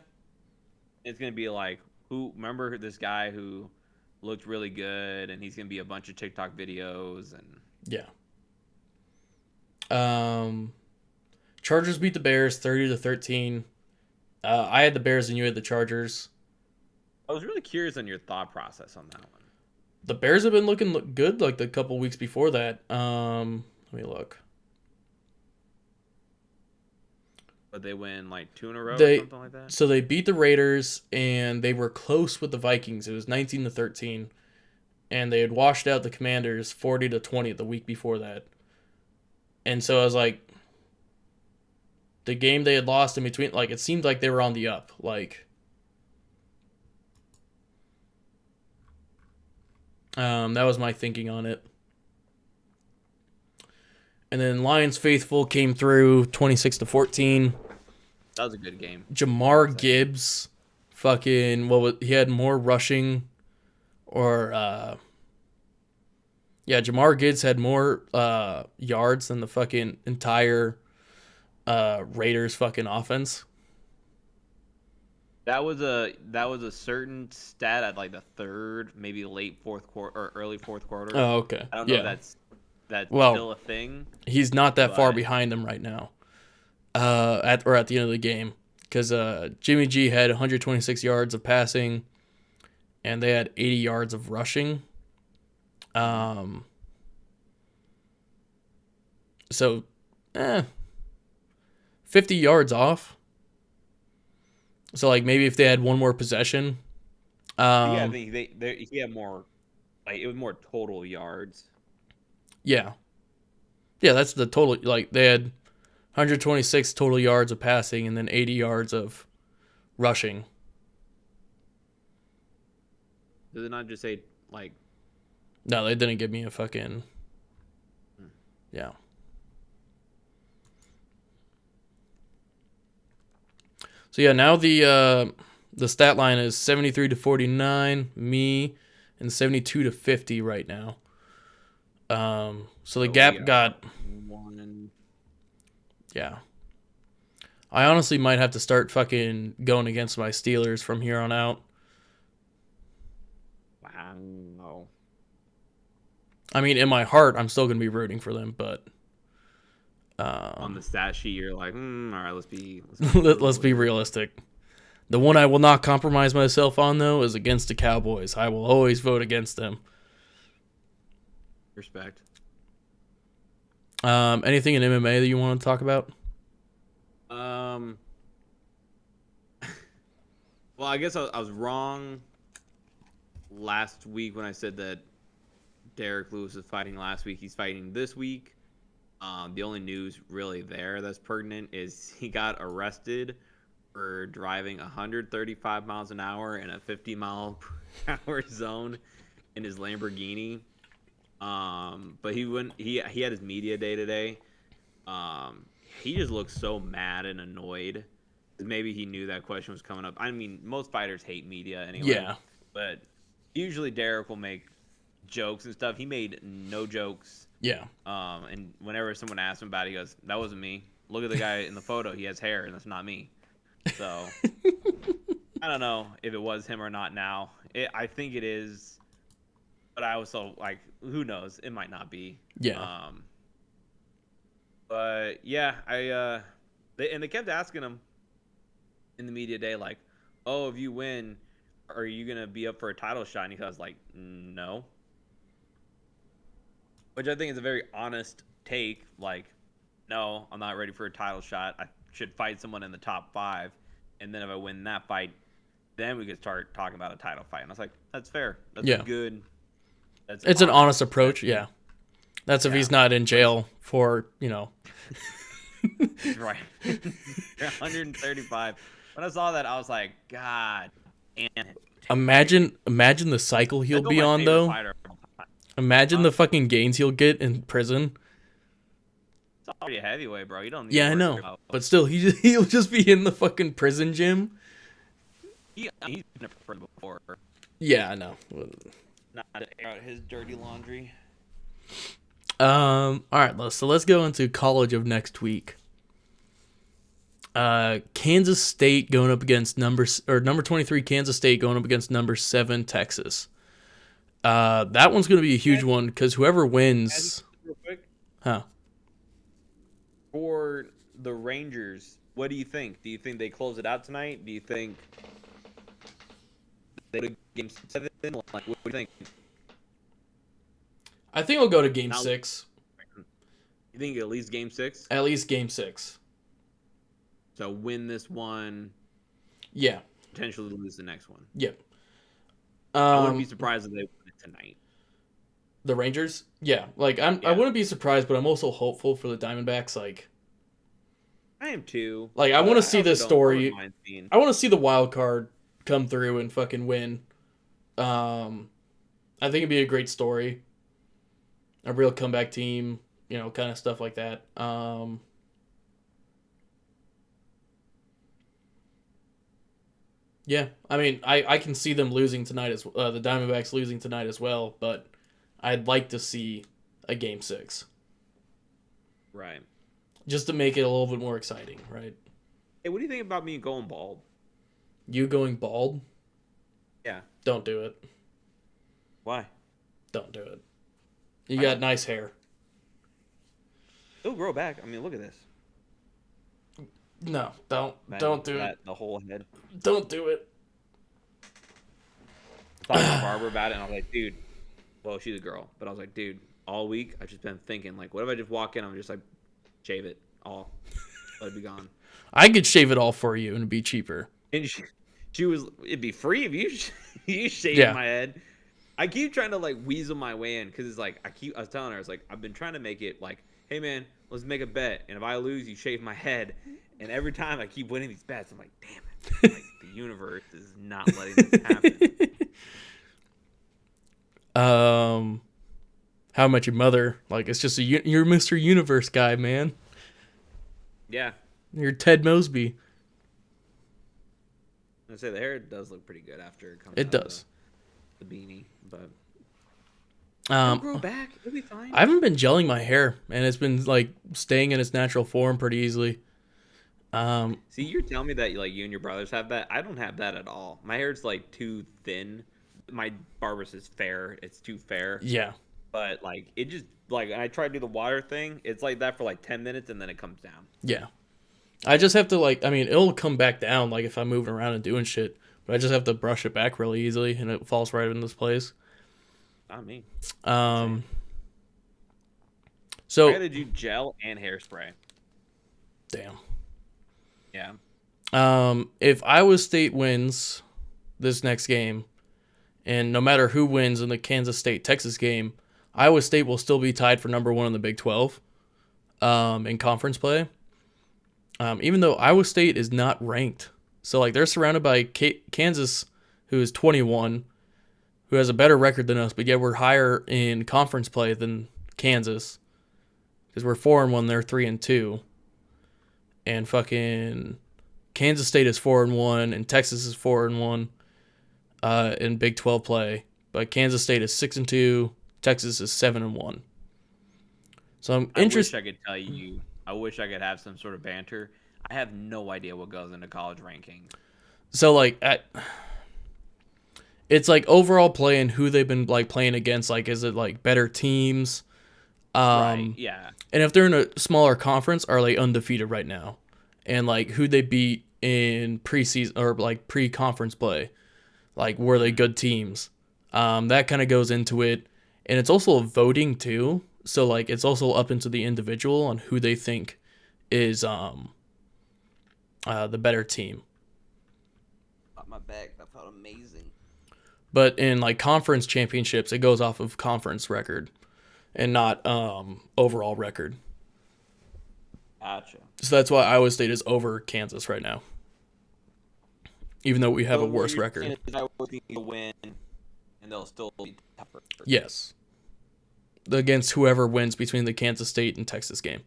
It's gonna be like remember this guy who looked really good and he's gonna be a bunch of TikTok videos and Yeah. Chargers beat the Bears 30-13. I had the Bears and you had the Chargers. I was really curious on your thought process on that one. The Bears have been looking good like the couple weeks before that. Let me look. But they win like 2 in a row or They something like that. so they beat the Raiders and they were close with the Vikings. It was 19-13, and they had washed out the Commanders 40-20 the week before that. And so I was like, the game they had lost in between, like it seemed like they were on the up. Like, that was my thinking on it. And then Lions faithful came through 26-14. That was a good game. Jamar Gibbs, fucking he had more rushing, or yeah, Jamar Gibbs had more yards than the fucking entire Raiders fucking offense. That was a certain stat at like the third, maybe late fourth quarter or early fourth quarter. Oh, okay. I don't know Yeah. if that's Well, still a thing. He's not that far but behind them right now. At the end of the game, because Jimmy G had 126 yards of passing, and they had 80 yards of rushing. So, 50 yards off. So like maybe if they had one more possession. Yeah, I think he had more, like it was more total yards. Yeah. Yeah, that's the total. Like they had 126 total yards of passing and then 80 yards of rushing. Does it not just say like? No, they didn't give me a fucking. Yeah. So yeah, now the stat line is 73-49, me, and 72-50 right now. So the gap got one. Yeah. I honestly might have to start fucking going against my Steelers from here on out. Wow. I mean, in my heart, I'm still gonna be rooting for them, but On the stat sheet, you're like, all right, let's be realistic. The one I will not compromise myself on, though, is against the Cowboys. I will always vote against them. Respect. Anything in MMA that you want to talk about? Well, I guess I was wrong last week when I said that Derek Lewis was fighting last week. He's fighting this week. The only news really there that's pertinent is he got arrested for driving 135 miles an hour in a 50-mile-per-hour zone in his Lamborghini. But he had his media day today. He just looked so mad and annoyed. Maybe he knew that question was coming up. I mean, most fighters hate media anyway. Yeah. But usually Derek will make jokes and stuff. He made no jokes. Yeah. And whenever someone asks him about it, he goes, "That wasn't me. Look at the guy in the photo. He has hair, and that's not me." So I don't know if it was him or not now. I think it is. But I also, like, who knows? It might not be. Yeah. But yeah, they kept asking him in the media day, like, "Oh, if you win, are you gonna be up for a title shot?" And he was like, "No," which I think is a very honest take. Like, no, I'm not ready for a title shot. I should fight someone in the top 5, and then if I win that fight, then we could start talking about a title fight. And I was like, that's fair. That's Yeah. good. That's It's an honest approach. That's, Yeah. That's if yeah. he's not in jail for, Right. 135. When I saw that, I was like, God damn it. Imagine the cycle he'll be on, though. Imagine the fucking gains he'll get in prison. It's already a heavyweight, bro. You don't need Yeah, to I worry know. about- But still, he'll just be in the fucking prison gym. He's been in prison before. Yeah, I know. Not to air out his dirty laundry. All right, so let's go into college of next week. Kansas State going up against number 23 Kansas State going up against number 7 Texas. That one's going to be a huge one because whoever wins, Real quick, huh? for the Rangers, what do you think? Do you think they close it out tonight? Do you think they go to game 7? Like, what do you think? I think we'll go to game 6. You think at least game 6? At least game 6. So win this one, Yeah. potentially lose the next one. Yep. I wouldn't be surprised if they win it tonight. The Rangers? Yeah. Like I wouldn't be surprised, but I'm also hopeful for the Diamondbacks. Like I am too. I want to see this story. I I want to see the wild card come through and fucking win. I think it'd be a great story. A real comeback team, kind of stuff like that. Yeah, I mean, I can see them losing tonight as the Diamondbacks losing tonight as well, but I'd like to see a game 6. Right. Just to make it a little bit more exciting, right? Hey, what do you think about me going bald? You going bald? Yeah. Don't do it. Why? Don't do it. You got nice hair. It'll grow back. I mean, look at this. No, don't do it. The whole head. Don't do it. I talked to my barber about it, and I was like, dude. Well, she's a girl, but I was like, dude. All week, I've just been thinking, like, what if I just walk in? I'm just like, shave it all, let it be gone. I could shave it all for you, and it'd be cheaper. And she was, it'd be free if you shave my head. I keep trying to like weasel my way in because it's like I was telling her, I was like, I've been trying to make it like, hey man, let's make a bet, and if I lose, you shave my head. And every time I keep winning these bets, I'm like, damn it, like the universe is not letting this happen. How Much Your Mother? Like it's just you're Mr. Universe guy, man. Yeah, you're Ted Mosby. I say the hair does look pretty good after it comes. It does. The beanie, but it'll grow back. It'll be fine. I haven't been gelling my hair, and it's been like staying in its natural form pretty easily. See, you're telling me that like you and your brothers have that. I don't have that at all. My hair's like too thin. My barber's is fair. It's too fair. Yeah. But like it just like I try to do the water thing. It's like that for like 10 minutes and then it comes down. Yeah. I just have to like. I mean, it'll come back down like if I'm moving around and doing shit. But I just have to brush it back really easily, and it falls right in this place. Not me. So I gotta do gel and hairspray. Damn. Yeah. If Iowa State wins this next game, and no matter who wins in the Kansas State-Texas game, Iowa State will still be tied for number 1 in the Big 12 in conference play. Even though Iowa State is not ranked. So, like, they're surrounded by Kansas, who is 21, who has a better record than us, but yet we're higher in conference play than Kansas. Because we're 4-1, they're 3-2. And fucking Kansas State is 4-1, and Texas is 4-1 in Big 12 play. But Kansas State is 6-2, Texas is 7-1. So I'm interested. I wish I could tell you. I wish I could have some sort of banter. I have no idea what goes into college rankings. So like, it's like overall play and who they've been like playing against. Like, is it like better teams? Right. Yeah. And if they're in a smaller conference, are they undefeated right now? And like who they beat in preseason or like pre-conference play, like were they good teams? That kind of goes into it, and it's also voting too. So like it's also up into the individual on who they think is the better team. Got my back. That felt amazing. But in like conference championships, it goes off of conference record and not overall record. Gotcha. So that's why Iowa State is over Kansas right now, even though we have a worse record. Iowa State need to win, and they'll still be tougher. Yes, against whoever wins between the Kansas State and Texas game.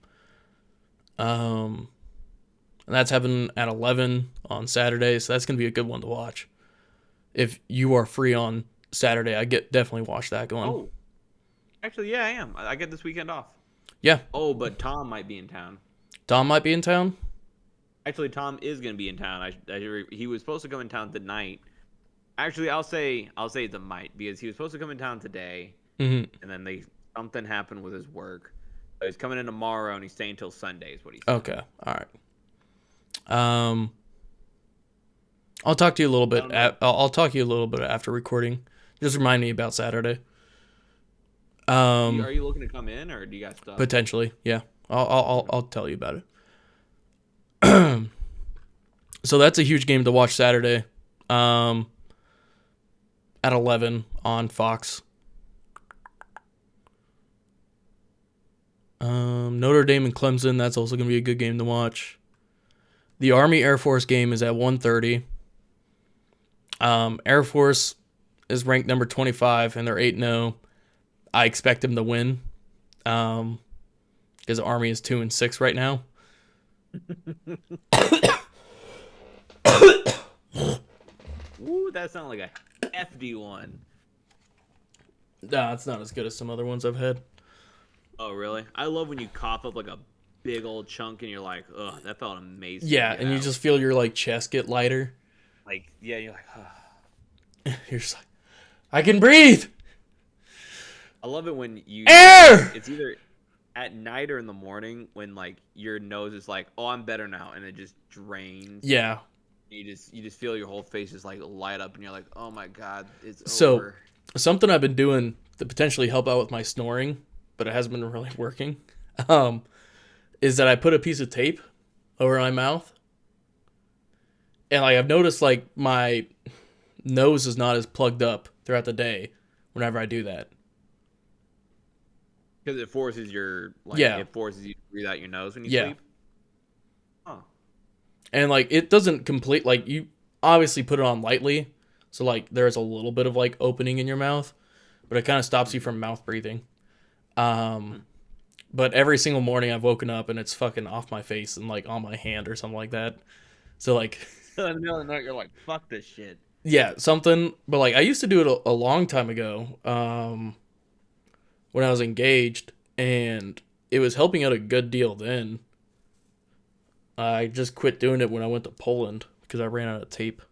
And that's happening at 11 on Saturday, so that's gonna be a good one to watch. If you are free on Saturday, I definitely watch that going. Oh, actually, yeah, I am. I get this weekend off. Yeah. Oh, but Tom might be in town. Tom might be in town. Actually, Tom is gonna be in town. He was supposed to come in town tonight. Actually, I'll say it's a might because he was supposed to come in town today, and then something happened with his work. So he's coming in tomorrow and he's staying till Sunday. Is what he said. Okay, all right. I'll talk to you a little bit. I'll talk to you a little bit after recording. Just remind me about Saturday. Are you looking to come in, or do you guys stuff? Potentially, yeah. I'll tell you about it. So that's a huge game to watch Saturday. At 11 on Fox. Notre Dame and Clemson. That's also going to be a good game to watch. The Army Air Force game is at 1:30. Air Force is ranked number 25 and they're 8-0. I expect them to win. Because Army is 2-6 right now. Ooh, that sounds like a hefty one. Nah, it's not as good as some other ones I've had. Oh, really? I love when you cough up like a big old chunk and you're like, ugh, that felt amazing. Yeah, and you just feel your like chest get lighter. Like, yeah, you're like, ugh. You're just like, I can breathe. I love it when you air. It's either at night or in the morning when like your nose is like, oh, I'm better now, and it just drains. Yeah. You just feel your whole face just like light up, and you're like, oh my god, it's So over. something I've been doing to potentially help out with my snoring, but it hasn't been really working, is that I put a piece of tape over my mouth, and like I've noticed like my nose is not as plugged up throughout the day whenever I do that. Because it forces it forces you to breathe out your nose when you sleep. Huh. And like it doesn't complete, like you obviously put it on lightly, so like there's a little bit of like opening in your mouth, but it kind of stops you from mouth breathing. But every single morning I've woken up and it's fucking off my face and like on my hand or something like that. So like in the middle of the night you're like, fuck this shit. Yeah, something. But like I used to do it a long time ago, when I was engaged, and it was helping out a good deal then. I just quit doing it when I went to Poland because I ran out of tape.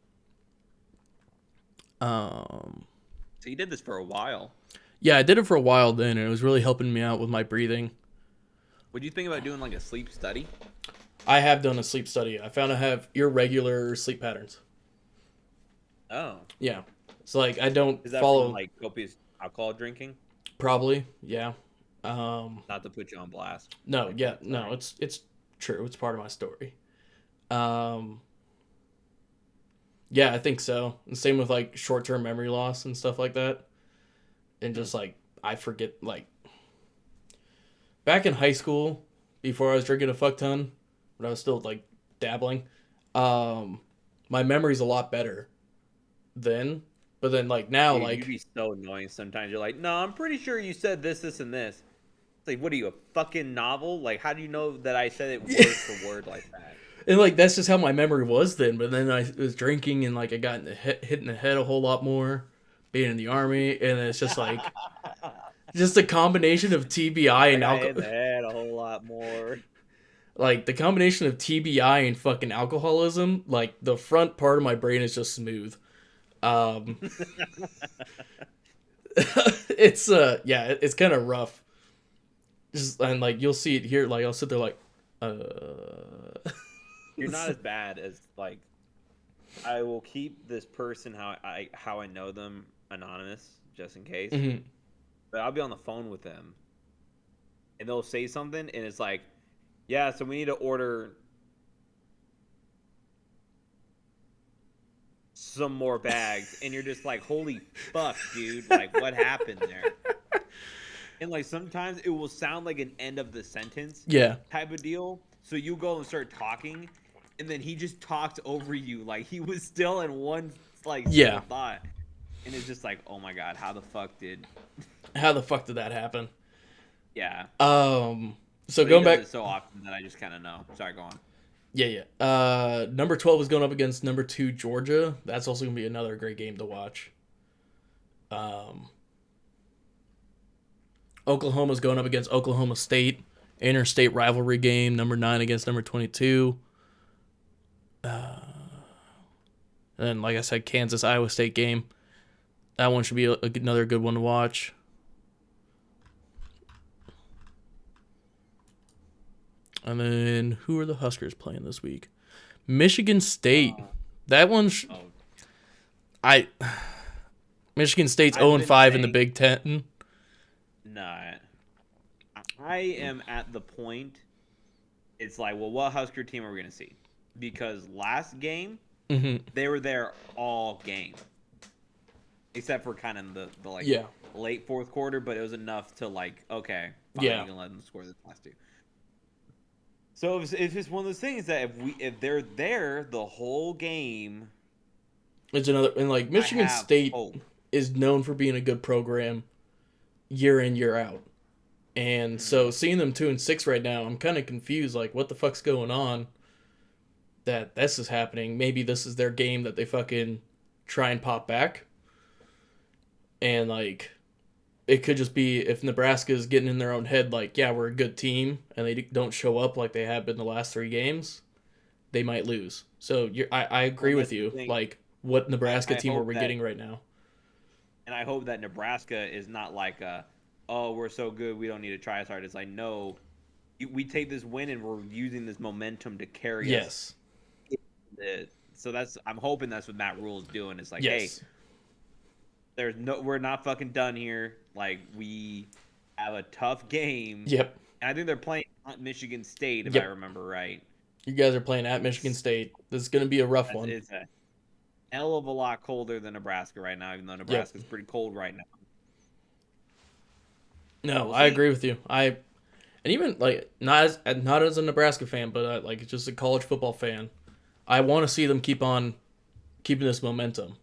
So you did this for a while. Yeah, I did it for a while then, and it was really helping me out with my breathing. What do you think about doing like a sleep study? I have done a sleep study. I found I have irregular sleep patterns. Oh. Yeah. So like I don't Is that follow from, like copious alcohol drinking? Probably, yeah. Not to put you on blast. No, yeah, no, it's true. It's part of my story. Yeah, I think so. And same with like short-term memory loss and stuff like that. And just like I forget, like back in high school, before I was drinking a fuck ton, when I was still like dabbling, my memory's a lot better then. But then like now, Dude, like you'd be so annoying sometimes. You're like, no, I'm pretty sure you said this, and this. It's like, what are you, a fucking novel? Like, how do you know that I said it word for word like that? And like that's just how my memory was then. But then I was drinking and like I got hit in the head a whole lot more, being in the army, and it's just like just a combination of TBI and alcohol. Hit in the head a whole lot more. Like the combination of TBI and fucking alcoholism, like the front part of my brain is just smooth. It's it's kind of rough. Just and like you'll see it here. Like I'll sit there like, You're not as bad as like. I will keep this person how I know them anonymous just in case. Mm-hmm. But I'll be on the phone with them, and they'll say something, and it's like, Yeah, so we need to order some more bags, and you're just like, holy fuck, dude, like what happened there? And like sometimes it will sound like an end of the sentence Yeah. type of deal. So you go and start talking, and then he just talked over you like he was still in one like single Yeah. thought, and it's just like, oh my god, how the fuck did? How the fuck did that happen? Yeah, So but he going does back, it so often that I just kind of know. Sorry, go on. yeah. Number 12 is going up against number 2 Georgia. That's also gonna be another great game to watch. Um, Oklahoma's going up against Oklahoma State. Interstate rivalry game. Number 9 against number 22. And then, like I said, Kansas Iowa State game. That one should be another good one to watch. And then who are the Huskers playing this week? Michigan State. That one, Oh, I Michigan State's I've been 0-5 in the saying Big Ten. nah. I am at the point. It's like, well, what Husker team are we gonna see? Because last game Mm-hmm. they were there all game, except for kind of the like Yeah. late fourth quarter, but it was enough to like, okay, fine, Yeah. you can let them score the last two. So it's just one of those things that if they're there the whole game, It's another, and like I Michigan have State hope. is known for being a good program year in, year out. And so seeing them 2-6 right now, I'm kind of confused. Like, what the fuck's going on? That this is happening. Maybe this is their game that they fucking try and pop back. And like, it could just be if Nebraska's getting in their own head, like, yeah, we're a good team, and they don't show up like they have been the last 3 games, they might lose. So I agree Well, with that's the you. thing. Like, what Nebraska I team are hope we that, getting right now? and I hope that Nebraska is not like oh, we're so good we don't need to try as hard. It's like, no, we take this win and we're using this momentum to carry us. Yes. So I'm hoping that's what Matt Rule's doing. It's like, hey, Yes. we're not fucking done here. Like, we have a tough game. Yep. And I think they're playing at Michigan State, if I Yep. remember right. You guys are playing at Michigan State. This is going to be a rough one. It's a hell of a lot colder than Nebraska right now, even though Nebraska's pretty cold right now. No, We'll I see. agree with you. And even like not as a Nebraska fan, but like just a college football fan. I want to see them keep on keeping this momentum.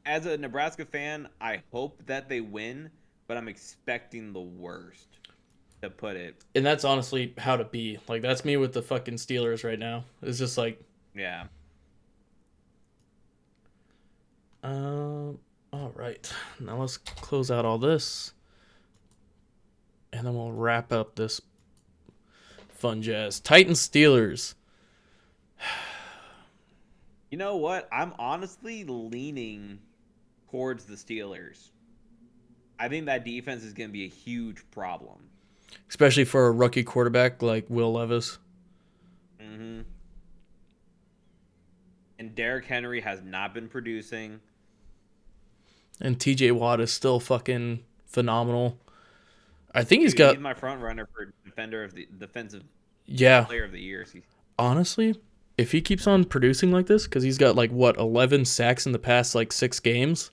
As a Nebraska fan, I hope that they win, but I'm expecting the worst, to put it. And that's honestly how to be. Like, that's me with the fucking Steelers right now. It's just like, Yeah. all right. Now let's close out all this. And then we'll wrap up this fun jazz. Titans Steelers. You know what? I'm honestly leaning towards the Steelers. I think that defense is going to be a huge problem. Especially for a rookie quarterback like Will Levis. Mm-hmm. And Derrick Henry has not been producing. And TJ Watt is still fucking phenomenal. I think he's Dude, got... he's my front runner for defensive Yeah. player of the year. Honestly, if he keeps on producing like this, because he's got like, what, 11 sacks in the past like 6 games?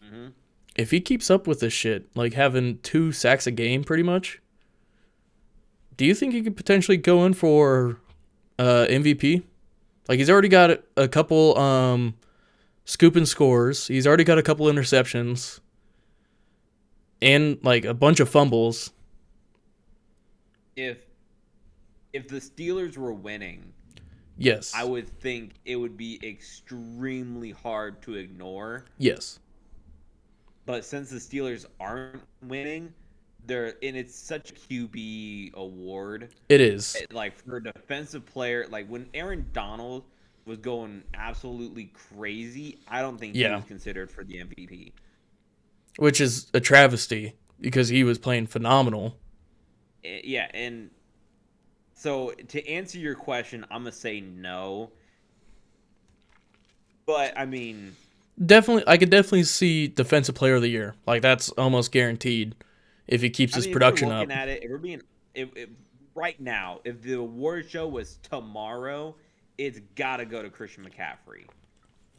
Mm-hmm. If he keeps up with this shit, like having 2 sacks a game pretty much, do you think he could potentially go in for MVP? Like, he's already got a couple scoop and scores. He's already got a couple interceptions. And, like, a bunch of fumbles. If the Steelers were winning, Yes. I would think it would be extremely hard to ignore. Yes. But since the Steelers aren't winning, it's such a QB award. It is. Like, for a defensive player, like when Aaron Donald was going absolutely crazy, I don't think he was considered for the MVP. Which is a travesty because he was playing phenomenal. Yeah, and so to answer your question, I'm going to say no. But, I mean... I could definitely see Defensive Player of the Year. Like, that's almost guaranteed if he keeps his production up. At it, if we're right now, if the award show was tomorrow, it's got to go to Christian McCaffrey.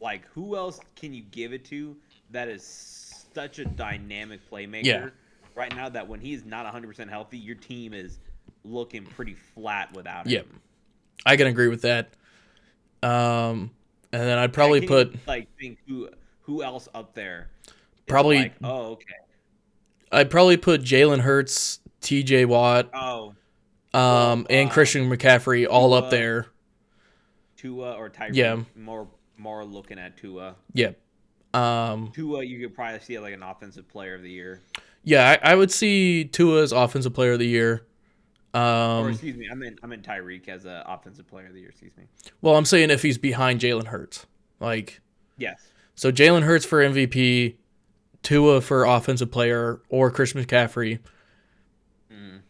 Like, who else can you give it to that is such a dynamic playmaker Yeah. right now that when he's not 100% healthy, your team is looking pretty flat without Yep. him. I can agree with that. And then I'd probably I can't even, put like, think who else up there is probably like, oh, okay. I'd probably put Jalen Hurts, T.J. Watt, Oh, and Christian McCaffrey all up there. Tua or Tyreek. Yeah. More looking at Tua. Yep. Tua, you could probably see it like an offensive player of the year. Yeah, I would see Tua as offensive player of the year. Or excuse me, I meant Tyreek as an offensive player of the year. Excuse me. Well, I'm saying if he's behind Jalen Hurts, like Yes. so Jalen Hurts for MVP, Tua for offensive player, or Christian McCaffrey.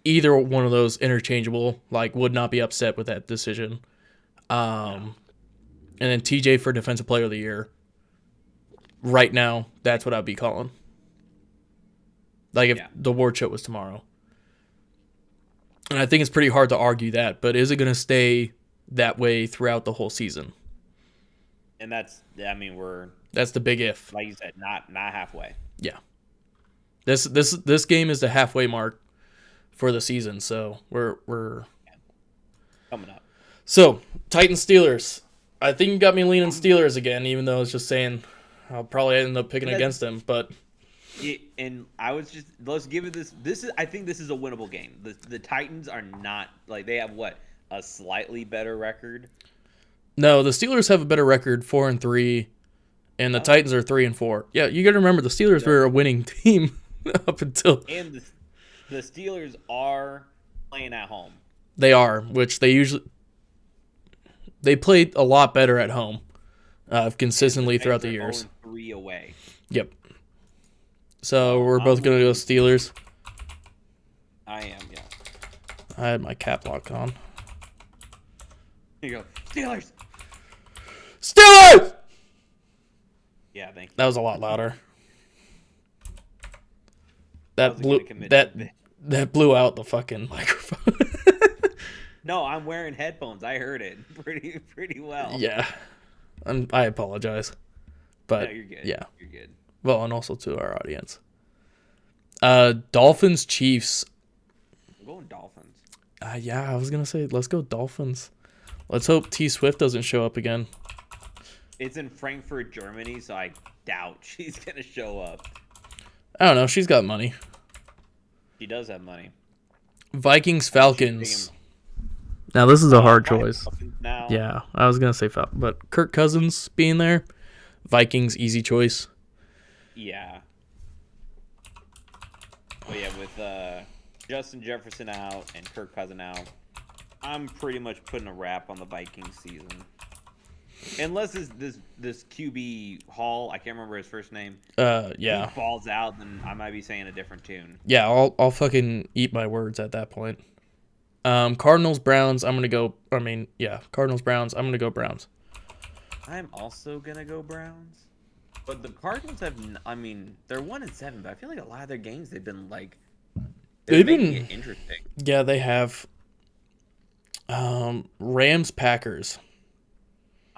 Either one of those interchangeable. Like, would not be upset with that decision. And then TJ for defensive player of the year. Right now, that's what I'd be calling. Like if the award show was tomorrow. And I think it's pretty hard to argue that, but is it going to stay that way throughout the whole season? And that's the big if. Like you said, not halfway. Yeah. This game is the halfway mark for the season, so we're coming up. So, Titans Steelers. I think you got me leaning Steelers again, even though I was just saying I'll probably end up picking against them, but and I was just let's give it this. I think this is a winnable game. The Titans are not like they have a slightly better record. No, the Steelers have a better record, 4-3, and the Titans are 3-4. Yeah, you got to remember the Steelers were a winning team up until. And the Steelers are playing at home. They are, which they played a lot better at home, consistently throughout the years. 3 away. Yep. So we're both gonna go Steelers. I am, yeah. I had my cap lock on. Here you go, Steelers. Steelers. Yeah, thank you. That was a lot louder. That blew out the fucking microphone. No, I'm wearing headphones. I heard it pretty well. Yeah, I apologize, but no, you're good. Yeah, you're good. Well, and also to our audience. Dolphins Chiefs. I'm going Dolphins. Yeah, I was gonna say let's go Dolphins. Let's hope T Swift doesn't show up again. It's in Frankfurt, Germany, so I doubt she's gonna show up. I don't know. She's got money. She does have money. Vikings Falcons. Now this is a hard choice. Now. Yeah, I was gonna say Falcons, but Kirk Cousins being there, Vikings easy choice. Yeah. But yeah, with Justin Jefferson out and Kirk Cousins out, I'm pretty much putting a wrap on the Vikings season. Unless this QB Hall, I can't remember his first name. Yeah. He falls out, then I might be saying a different tune. Yeah, I'll fucking eat my words at that point. Cardinals Browns. Cardinals Browns. I'm gonna go Browns. I'm also gonna go Browns. But the Cardinals have, they're 1-7, but I feel like a lot of their games they've been making it interesting. Yeah, they have. Rams Packers.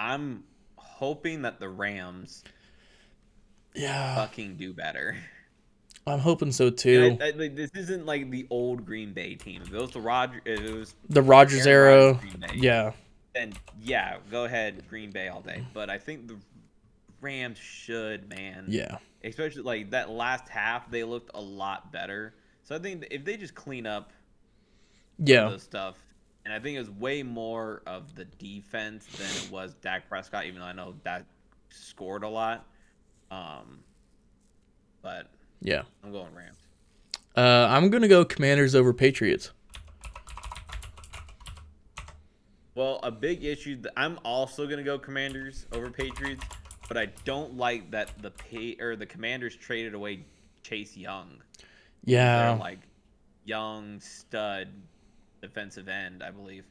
I'm hoping that the Rams fucking do better. I'm hoping so too. This isn't like the old Green Bay team. If it was the Rodgers era. Green Bay, yeah. Then go ahead, Green Bay all day. But I think the Rams should, man. Yeah. Especially like that last half, they looked a lot better. So I think if they just clean up the stuff, and I think it was way more of the defense than it was Dak Prescott, even though I know Dak scored a lot. But yeah, I'm going Rams. I'm gonna go Commanders over Patriots. Well, a big issue. I'm also gonna go Commanders over Patriots, but I don't like that the Commanders traded away Chase Young. Yeah, they're young stud defensive end, I believe.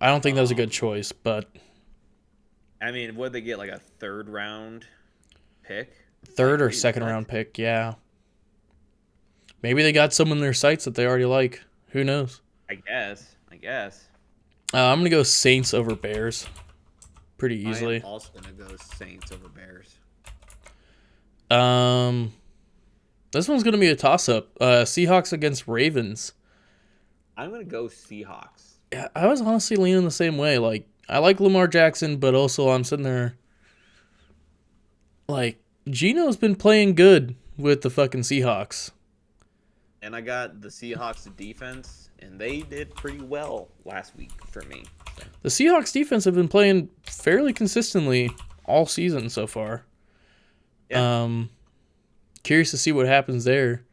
I don't think that was a good choice, but would they get a third round pick? Third or second round pick, yeah. Maybe they got someone in their sights that they already like. Who knows? I guess. I guess. I'm gonna go Saints over Bears, pretty easily. I'm also gonna go Saints over Bears. This one's gonna be a toss-up. Seahawks against Ravens. I'm gonna go Seahawks. Yeah, I was honestly leaning the same way. Like, I like Lamar Jackson, but also I'm sitting there like Geno's been playing good with the fucking Seahawks. And I got the Seahawks defense, and they did pretty well last week for me. So. The Seahawks defense have been playing fairly consistently all season so far. Yeah. Curious to see what happens there.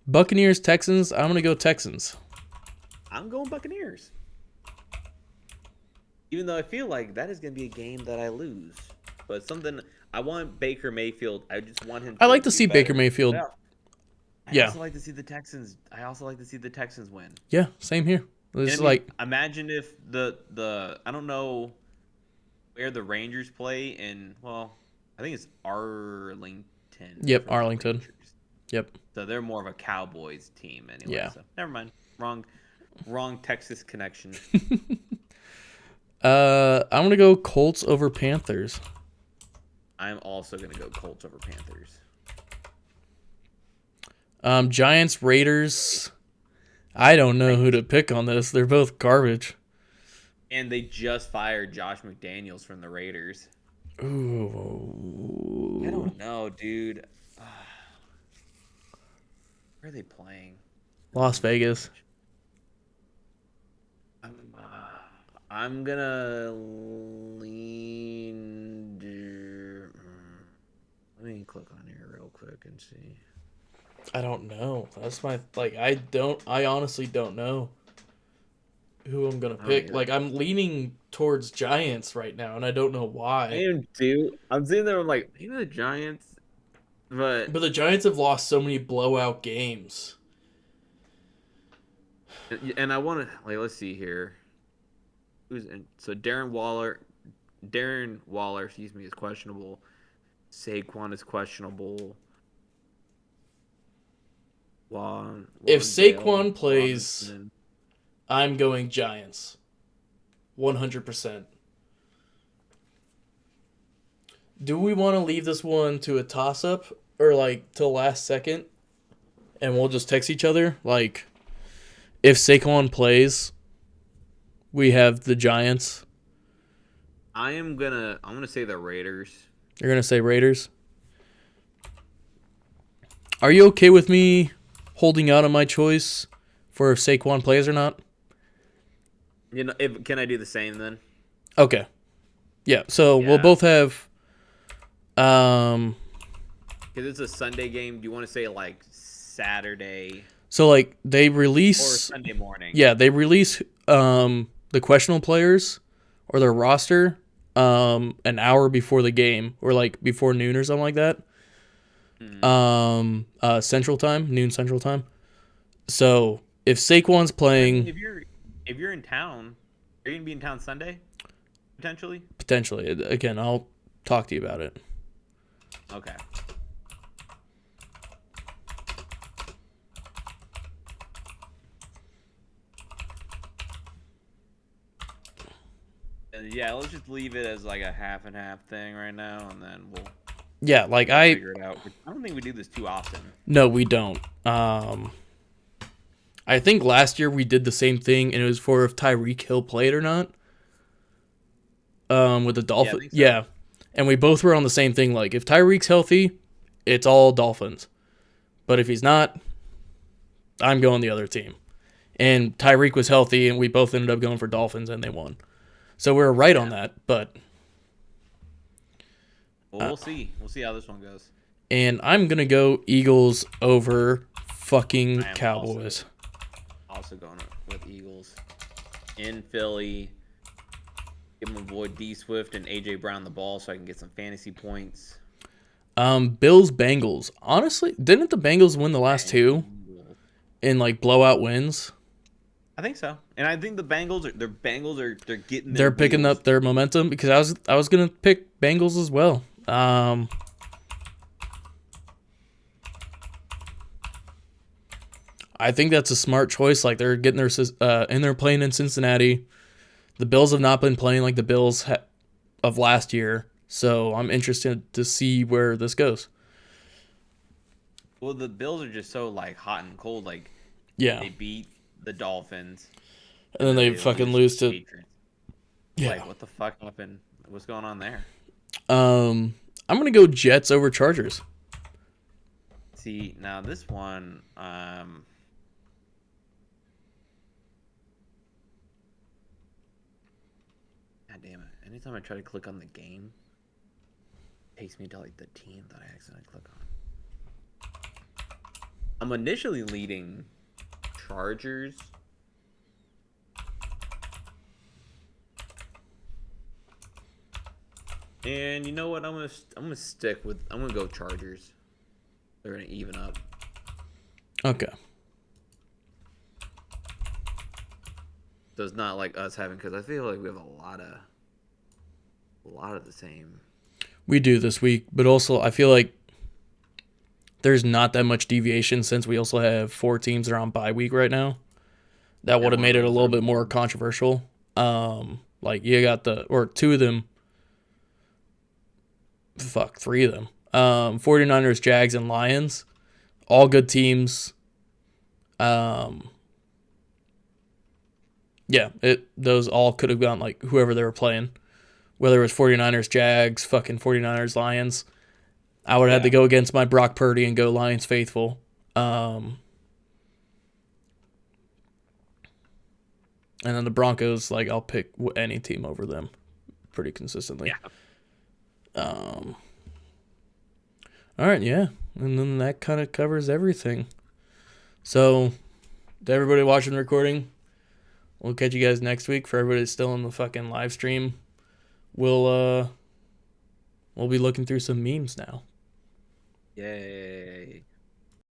Buccaneers, Texans. I'm gonna go Texans. I'm going Buccaneers. Even though I feel like that is gonna be a game that I lose, but something I want Baker Mayfield. I just want him. I like to see better. Baker Mayfield. I also like to see the Texans. I also like to see the Texans win. Yeah, same here. It's like imagine if the I don't know where the Rangers play in. Well, I think it's Arlington. Yep, Arlington. Yep. So they're more of a Cowboys team anyway. Yeah. So never mind. Wrong Texas connection. I'm gonna go Colts over Panthers. I'm also gonna go Colts over Panthers. Giants, Raiders. I don't know who to pick on this. They're both garbage. And they just fired Josh McDaniels from the Raiders. Ooh. I don't know, dude. Where are they playing? Las Vegas. I'm gonna lean. Let me click on here real quick and see. I don't know. That's my I honestly don't know who I'm gonna pick. Like, I'm leaning towards Giants right now, and I don't know why. I am too. I'm sitting there. I'm like, maybe the Giants, but the Giants have lost so many blowout games. And I want to let's see here. Who's in? So Darren Waller, excuse me, is questionable. Saquon is questionable. If Saquon plays, I'm going Giants. 100%. Do we want to leave this one to a toss-up or till last second, and we'll just text each other? Like, if Saquon plays, we have the Giants. I'm gonna say the Raiders. You're gonna say Raiders? Are you okay with me holding out on my choice for if Saquon plays or not? Can I do the same then? Okay. Yeah. So we'll both have. Because it's a Sunday game. Do you want to say Saturday? So they release or Sunday morning. Yeah, they release the questionable players or their roster an hour before the game, or before noon or something like that. Central time, noon Central time. So if Saquon's playing, if you're in town, are you gonna be in town Sunday? Potentially. Again, I'll talk to you about it. Okay. Yeah, let's just leave it as a half and half thing right now, and then we'll. Yeah, figure it out. I don't think we do this too often. No, we don't. I think last year we did the same thing, and it was for if Tyreek Hill played or not. With the Dolphins. Yeah. And we both were on the same thing. If Tyreek's healthy, it's all Dolphins. But if he's not, I'm going the other team. And Tyreek was healthy, and we both ended up going for Dolphins, and they won. So we were right on that, but... Well, we'll see. We'll see how this one goes. And I'm going to go Eagles over fucking Cowboys. Also going with Eagles. In Philly. Give them avoid D Swift and AJ Brown the ball so I can get some fantasy points. Bills Bengals. Honestly, didn't the Bengals win the last two in blowout wins? I think so. And I think the Bengals are getting they're picking up their momentum, because I was going to pick Bengals as well. I I think that's a smart choice. Like they're getting and they're playing in Cincinnati. The Bills have not been playing like the Bills of last year, so I'm interested to see where this goes. Well, the Bills are just so like hot and cold. Like Yeah, they beat the Dolphins, and and then then they they fucking lose to lose the to Patriots. yeah. Like, what the fuck happened? What's going on there? I'm gonna go Jets over Chargers. See, now this one, God damn it! Anytime I try to click on the game, it takes me to like the team that I accidentally click on. I'm initially leading Chargers. And you know what? I'm gonna stick with. I'm gonna go Chargers. They're gonna even up. Okay. So it's not like us having, because I feel like we have a lot of the same. We do this week, but also I feel like there's not that much deviation since we also have 4 teams that are on bye week right now. That would have one of made it a those little are bit more controversial. Like you got or 2 of them. Fuck, 3 of them. 49ers, Jags, and Lions. All good teams. Yeah, those all could have gone like whoever they were playing. Whether it was 49ers, Jags, fucking 49ers, Lions. I would have had to go against my Brock Purdy and go Lions faithful. And then the Broncos, like I'll pick any team over them pretty consistently. Yeah. All right, yeah. And then that kind of covers everything. So, to everybody watching the recording, we'll catch you guys next week. For everybody that's still in the fucking live stream, we'll be looking through some memes now. Yay.